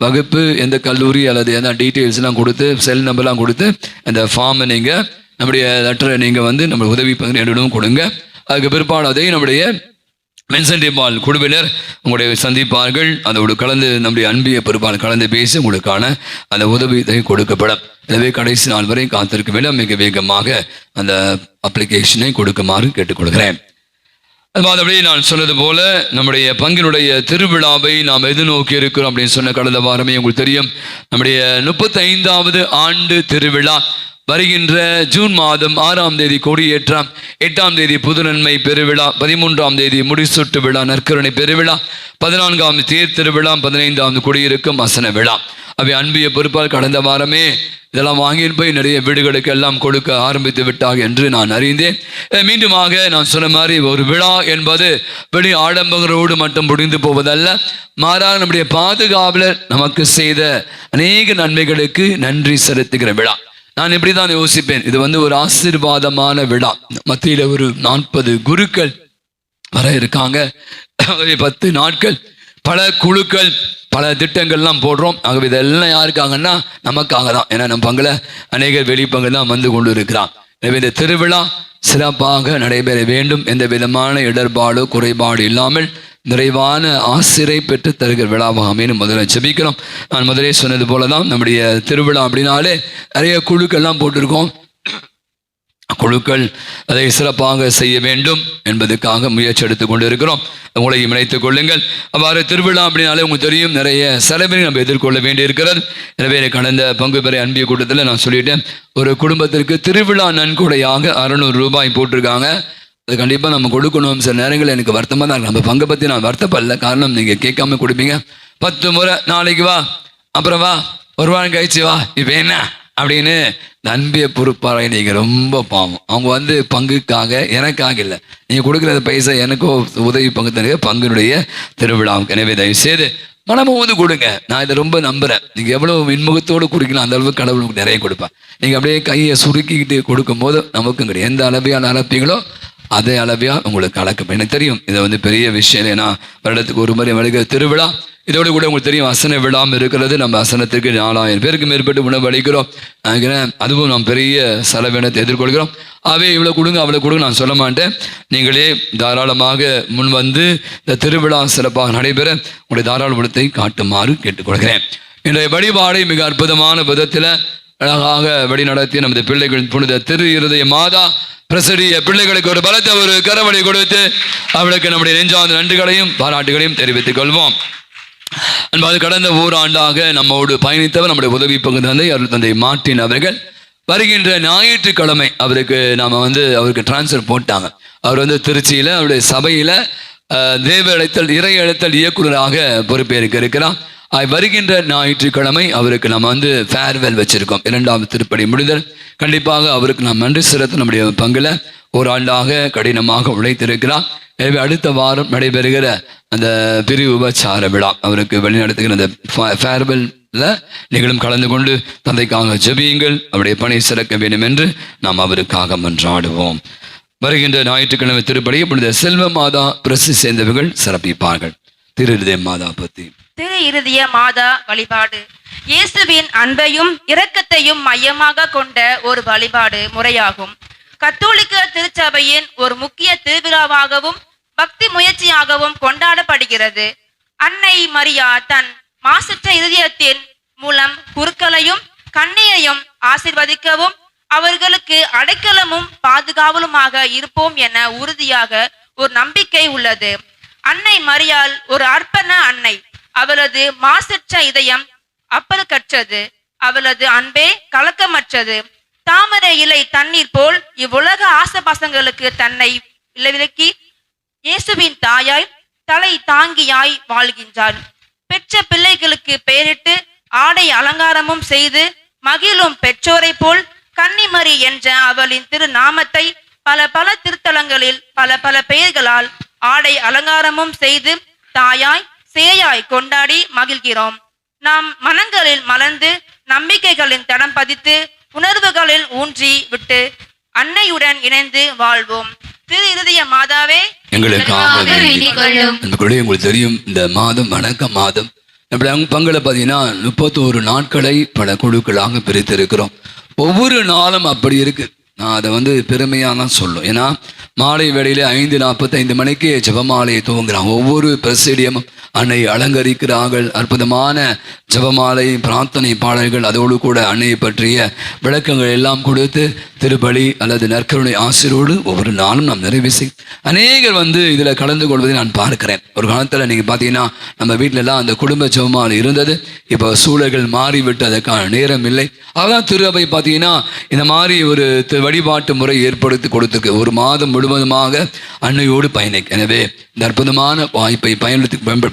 வகுப்பு, எந்த கல்லூரி அல்லது எந்த டீட்டெயில்ஸ்லாம் கொடுத்து, செல் நம்பர்லாம் கொடுத்து, அந்த ஃபார்மை நீங்கள் நம்முடைய லெட்டரை நீங்கள் வந்து நம்ம உதவி என்னிடம் கொடுங்க. அதுக்கு பிற்பாடு அதை நம்முடைய மென்சன்டிபால் குழுவினர் உங்களுடைய சந்திப்பார்கள், அதோடு கலந்து நம்முடைய அன்பிய பொறுப்பால் கலந்து பேசி உங்களுக்கான அந்த உதவி கொடுக்கப்படும். எனவே கடைசி நாள் வரை காத்திருக்க வேண்டும். மிக வேகமாக அந்த அப்ளிகேஷனை கொடுக்குமாறு கேட்டுக்கொள்கிறேன். அது மாதிரி நான் சொன்னது போல நம்முடைய பங்கினுடைய திருவிழாவை நாம் எதிர்நோக்கி இருக்கிறோம் அப்படின்னு சொன்ன கடந்த வாரமே உங்களுக்கு தெரியும். நம்முடைய 35வது ஆண்டு திருவிழா வருகின்ற ஜூன் மாதம் 6ஆம் தேதி கொடியேற்றம், 8ஆம் தேதி புதுநன்மை பெருவிழா, 13ஆம் தேதி முடிசூட்டு விழா நற்கருணை பெருவிழா, 14ஆம் தேர் திருவிழா, 15ஆம் குடியிருக்கும் வசன விழா. அவை அன்பிய பொறுப்பால் கடந்த வாரமே இதெல்லாம் வாங்கிட்டு போய் நிறைய வீடுகளுக்கு எல்லாம் கொடுக்க ஆரம்பித்து விட்டாங்க என்று நான் அறிந்தேன். மீண்டுமாக நான் சொன்ன மாதிரி ஒரு விழா என்பது வெளி ஆடம்பரங்களோடு மட்டும் முடிந்து போவதல்ல, மாறாக நம்முடைய பாதுகாவலர் நமக்கு செய்த அநேக நன்மைகளுக்கு நன்றி செலுத்துகிற விழா. நான் இப்படி தான் யோசிப்பேன், இது வந்து ஒரு ஆசீர்வாதமான விழா. மத்தியில் ஒரு 40 குருக்கள் வர இருக்காங்க, 10 நாட்கள், பல குழுக்கள், பல திட்டங்கள்லாம் போடுறோம். ஆகவே இதெல்லாம் யாருக்காங்கன்னா நமக்காக தான். ஏன்னா நம்ம பங்குல அநேக வெளிப்பங்கு தான் வந்து கொண்டு இருக்கிறான். எனவே இந்த திருவிழா சிறப்பாக நடைபெற வேண்டும், எந்த விதமான இடர்பாடு குறைபாடு இல்லாமல் நிறைவான ஆசிரை பெற்று தருகிற விழாவாக அமைன்னு முதல்ல ஜெபிக்கிறோம். நான் முதலே சொன்னது போல தான் நம்முடைய திருவிழா அப்படின்னாலே நிறைய குழுக்கள்லாம் போட்டிருக்கோம். குழுக்கள் அதை சிறப்பாக செய்ய வேண்டும் என்பதற்காக முயற்சி எடுத்துக் கொண்டு இருக்கிறோம். உங்களையும் இணைத்துக் கொள்ளுங்கள். அவ்வாறு திருவிழா அப்படின்னாலே உங்களுக்கு தெரியும், நிறைய செலவினை நம்ம எதிர்கொள்ள வேண்டி இருக்கிறது. எனவே கடந்த பங்கு பெற அன்பிய கூட்டத்தில் நான் சொல்லிட்டேன், ஒரு குடும்பத்திற்கு திருவிழா நன்கொடையாக 600 ரூபாய் போட்டிருக்காங்க. அது கண்டிப்பாக நம்ம கொடுக்கணும். சில நேரங்களில் எனக்கு வருத்தமாக தான் இருக்கு. நம்ம பங்கை பற்றி நான் வருத்தப்படல, காரணம் நீங்கள் கேட்காம கொடுப்பீங்க. 10 முறை நாளைக்கு வா, அப்புறம் வா, ஒரு வாரம் கழிச்சு வா, இப்போ என்ன அப்படின்னு அன்பிய பொறுப்பாளரை நீங்கள் ரொம்ப பாவம். அவங்க வந்து பங்குக்காக எனக்காக இல்லை, நீங்கள் கொடுக்குற பைசா எனக்கோ உதவி பங்கு தருக பங்குனுடைய திருவிழாவுக்கு. எனவே தயவு செய்து மனமும் கொடுங்க. நான் இதை ரொம்ப நம்புகிறேன். நீங்கள் எவ்வளோ இன்முகத்தோடு கொடுக்கலாம் அந்த அளவுக்கு கடவுளுக்கு நிறைய கொடுப்பேன். நீங்கள் அப்படியே கையை சுருக்கிக்கிட்டு கொடுக்கும்போது நமக்கும் கிடையாது. எந்த அளவையால் அளப்பீங்களோ அதே அளவையாக உங்களுக்கு அளக்கப்படும். எனக்கு தெரியும் இதை வந்து பெரிய விஷயம், ஏன்னா வருடத்துக்கு ஒரு முறை வருகிற திருவிழா. இதோடு கூட உங்களுக்கு தெரியும் அசன விழாமல் இருக்கிறது. நம்ம அசனத்துக்கு 4000 பேருக்கு மேற்பட்டு உணவு அளிக்கிறோம். அதுவும் நாம் பெரிய செலவினத்தை எதிர்கொள்கிறோம். அவே இவ்வளோ கொடுங்க அவ்வளோ கொடுங்க நான் சொல்ல மாட்டேன். நீங்களே தாராளமாக முன் வந்து இந்த திருவிழா சிறப்பாக நடைபெற உங்களுடைய தாராள குணத்தை காட்டுமாறு கேட்டுக்கொள்கிறேன். இன்றைய வழிபாடை மிக அற்புதமான விதத்தில் அழகாக வழி நடத்திய நமது பிள்ளைகள் புனித திரு இருதய மாதா பிரசரிய பிள்ளைகளுக்கு ஒரு பலத்தை ஒரு கரவழி கொடுத்து அவளுக்கு நம்முடைய நெஞ்சார்ந்த நன்றிகளையும் பாராட்டுகளையும் தெரிவித்துக் கொள்வோம். அன்பாது கடந்த ஓராண்டாக நம்மோடு பயணித்தவர் நம்முடைய உதவி பங்கு தந்தை அருள் தந்தை மார்ட்டின் அவர்கள் வருகின்ற ஞாயிற்றுக்கிழமை அவருக்கு டிரான்ஸ்ஃபர் போட்டாங்க. அவர் வந்து திருச்சியில் அவருடைய சபையில் தேவ அழைத்தல் இறை அழைத்தல் இயக்குநராக பொறுப்பேற்க இருக்கிறார். வருகின்ற ஞாயிற்றுக்கிழமை அவருக்கு நம்ம ஃபேர்வெல் வச்சிருக்கோம். 2ஆம் திருப்படி முடிதல். கண்டிப்பாக அவருக்கு நாம் நன்றி செலுத்த நம்முடைய பங்குல ஓராண்டாக கடினமாக உழைத்திருக்கிறார். எனவே அடுத்த வாரம் நடைபெறுகிற அந்த பிரிவு உபச்சார விழா அவருக்கு வழிநடத்துகிற அந்த ஃபேர்வெல்ல நீங்களும் கலந்து கொண்டு தந்தைக்காக ஜெபியுங்கள், அவருடைய பணி சிறக்க வேண்டும் என்று நாம் அவருக்காக மன்றாடுவோம். வருகின்ற ஞாயிற்றுக்கிழமை திருப்படி புனித செல்வ மாதா பிரசி சேர்ந்தவர்கள் சிறப்பிப்பார்கள். திரு இருதய மாதா பத்தி. திரு இருதய மாதா வழிபாடு இயேசுவின் அன்பையும் இரக்கத்தையும் மையமாக கொண்ட ஒரு வழிபாடு முறையாகும். கத்தோலிக்க திருச்சபையின் ஒரு முக்கிய திருவிழாவாகவும் பக்தி முயற்சியாகவும் கொண்டாடப்படுகிறது. அன்னை மரியா தன் மாசற்ற இருதயத்தின் மூலம் குருக்களையும் கன்னியையும் ஆசீர்வதிக்கவும் அவர்களுக்கு அடைக்கலமும் பாதுகாவலுமாக இருப்போம் என உறுதியாக ஒரு நம்பிக்கை உள்ளது. அன்னை மரியாள் ஒரு அர்ப்பண அன்னை. அவளது மாசற்ற இதயம் அப்பல் கற்றது, அவளது அன்பே கலக்கமற்றது. தாமரை இலை தண்ணீர் போல் இவ்வுலக ஆசபாசங்களுக்கு தன்னை விலக்கி இயேசுவின் தாயாய் தலை தாங்கியாய் வாழ்கின்றாள். பெற்ற பிள்ளைகளுக்கு பெயரிட்டு ஆடை அலங்காரமும் செய்து மகிழும் பெற்றோரை போல் கன்னிமரி என்ற அவளின் திருநாமத்தை பல பல திருத்தலங்களில் பல பல பெயர்களால் ஆடை அலங்காரமும் செய்து தாயாய் சேயாய் கொண்டாடி மகிழ்கிறோம். நாம் மனங்களில் மலர்ந்து நம்பிக்கைகளின் தடம் பதித்து உணர்வுகளில் ஊன்றி விட்டு அன்னையுடன் இணைந்து வாழ்வோம். திரு இருதய மாதாவே எங்களுக்காக வேண்டிக் கொள்ளும். நண்பர்களே, உங்களுக்கு தெரியும் இந்த மாதம் வணக்க மாதம். பங்களை பார்த்தீங்கன்னா 31 நாட்களை பல குழுக்களாக பிரித்திருக்கிறோம். ஒவ்வொரு நாளும் அப்படி இருக்கு. நான் அதை பெருமையாக தான் சொல்லும். ஏன்னா மாலை வேளையில 5:45 மணிக்கு ஜெபமாலையை துவங்குறாங்க. ஒவ்வொரு பிரசிடியமும் அன்னை அலங்கரிக்கிறார்கள். அற்புதமான ஜெபமாலை பிரார்த்தனை பாடல்கள், அதோடு கூட அன்னையை பற்றிய விளக்கங்கள் எல்லாம் கொடுத்து திருப்பலி அல்லது நற்கருணை ஆசிரோடு ஒவ்வொரு நாளும் நாம் நிறைவு செய் அநேகர் இதில் கலந்து கொள்வதை நான் பார்க்கிறேன். ஒரு காலத்தில் நீங்கள் பார்த்தீங்கன்னா நம்ம வீட்டிலலாம் அந்த குடும்ப ஜெபமாலை இருந்தது. இப்போ சூழல்கள் மாறிவிட்டு அதற்கான நேரம் இல்லை. அதான் திருவை பார்த்தீங்கன்னா இந்த மாதிரி ஒரு வழிபாட்டு முறை ஏற்படுத்தி கொடுத்துருக்கு. ஒரு மாதம் முழுவதுமாக அன்னையோடு பயணிக்க. எனவே இந்த அற்புதமான வாய்ப்பை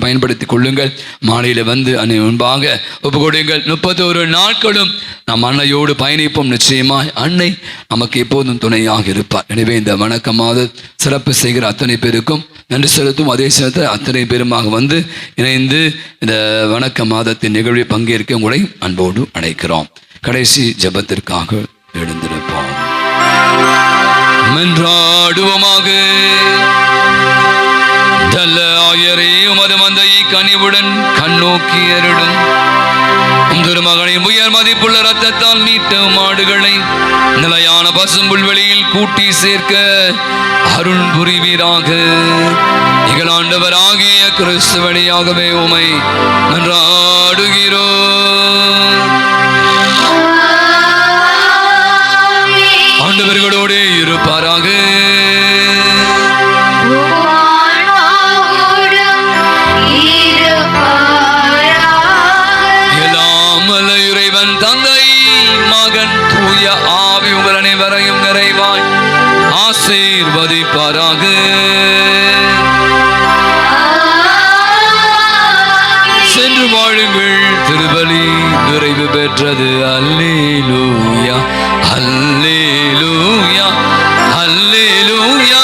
பயன்படுத்தி கொள்ளுங்கள். மாலையில் அன்னை முன்பாக ஒப்பு கொடுங்கள். 31 நாட்களும் நாம் அன்னையோடு பயணிப்போம். நிச்சயமாய் அன்னை நமக்கு எப்போதும் துணையாக இருப்பார். எனவே இந்த வணக்கமாக சிறப்பு செய்கிற அத்தனை பேருக்கும் நன்றி செலுத்தும். அதே நேரத்தில் அத்தனை பேருமாக இணைந்து இந்த வணக்க மாதத்தின் நிகழ்வில் பங்கேற்க உங்களை அன்போடு அழைக்கிறோம். கடைசி ஜெபத்திற்காக எழுந்திருப்போம். மன்றாடுவோமாக. நல்ல ஆயரே, உமது மந்தையை கனிவுடன் கண்ணோக்கி அருளும். திருமகனை உயர் மதிப்புள்ள ரத்தத்தால் மீட்ட மாடுகளை நிலையான பசும்புல்வெளியில் கூட்டி சேர்க்க அருள் புரிவீராக. இகழாண்டவராகிய கிறிஸ்து வழியாகவே உமை மன்றாடுகிறோம். ஆண்டவர்களோடே இருப்பாராக. இறைவன் தந்தை மகன் தூய ஆவி உங்கள் அனைவரையும் நிறைவாய் ஆசீர்வதிப்பாராக. சென்று வாழுங்கள். திருபலி நிறைவு பெற்றது. அல்லேலூயா, அல்லேலூயா, அல்லேலூயா.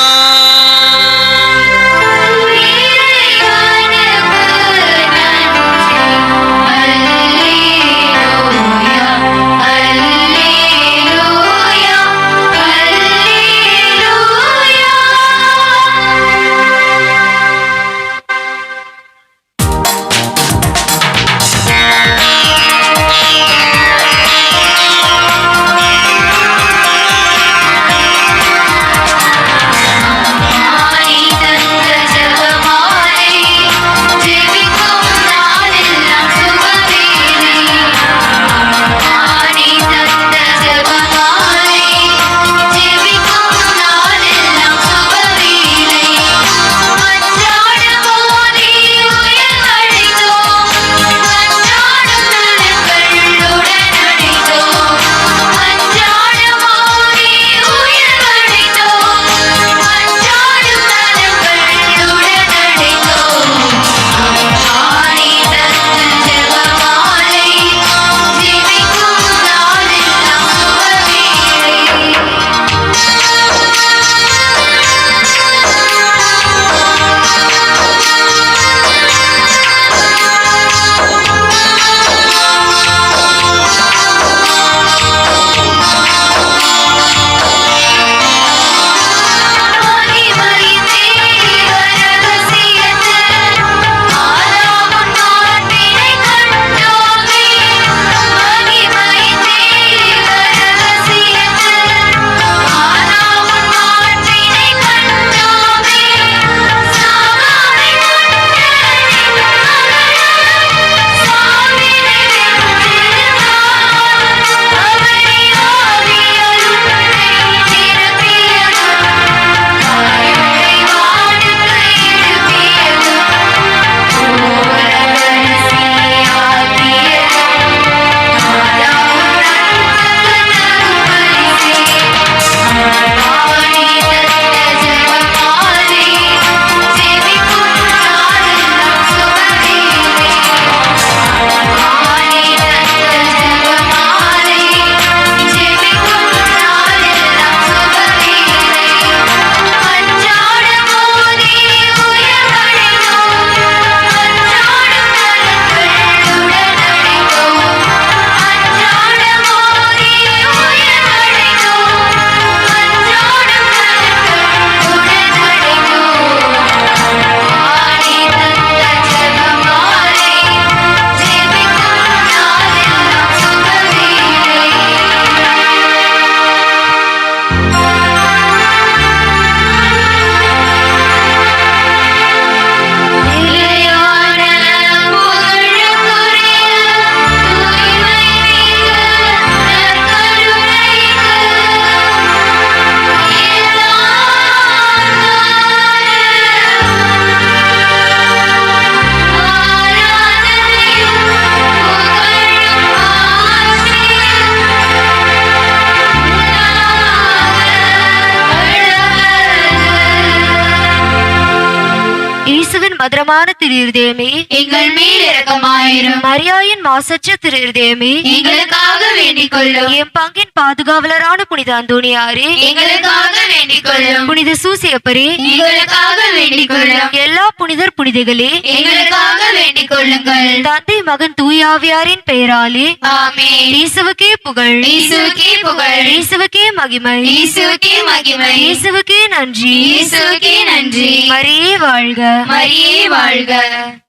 மதுரமான திரு இருதயமே, எங்கள் மேல் இரக்கமாயிரும். மரியாயின் மாசற்ற திரு இருதயமே, எங்களுக்காக வேண்டிக் கொள்ளும். என் பங்கின் பாதுகாவலரான புனித அந்தோணியாரே, எங்களுக்காக வேண்டிக் கொள்ளும். புனித சூசையப்பரே, எங்களுக்காக வேண்டிக் கொள்ளும். எல்லா புனிதர் புனிதைகளே, எங்களுக்காக வேண்டிக் கொள்ளுங்கள். தந்தை மகன் தூயாவியாரின் பெயராலே ஆமென். இயேசுவுக்கே புகழ், இயேசுவுக்கே புகழ், இயேசுவுக்கே மகிமை, இயேசுவுக்கே மகிமை, இயேசுவுக்கே நன்றி, இயேசுவுக்கே நன்றி. மரியே வாழ்க. மரியே வாழ்க.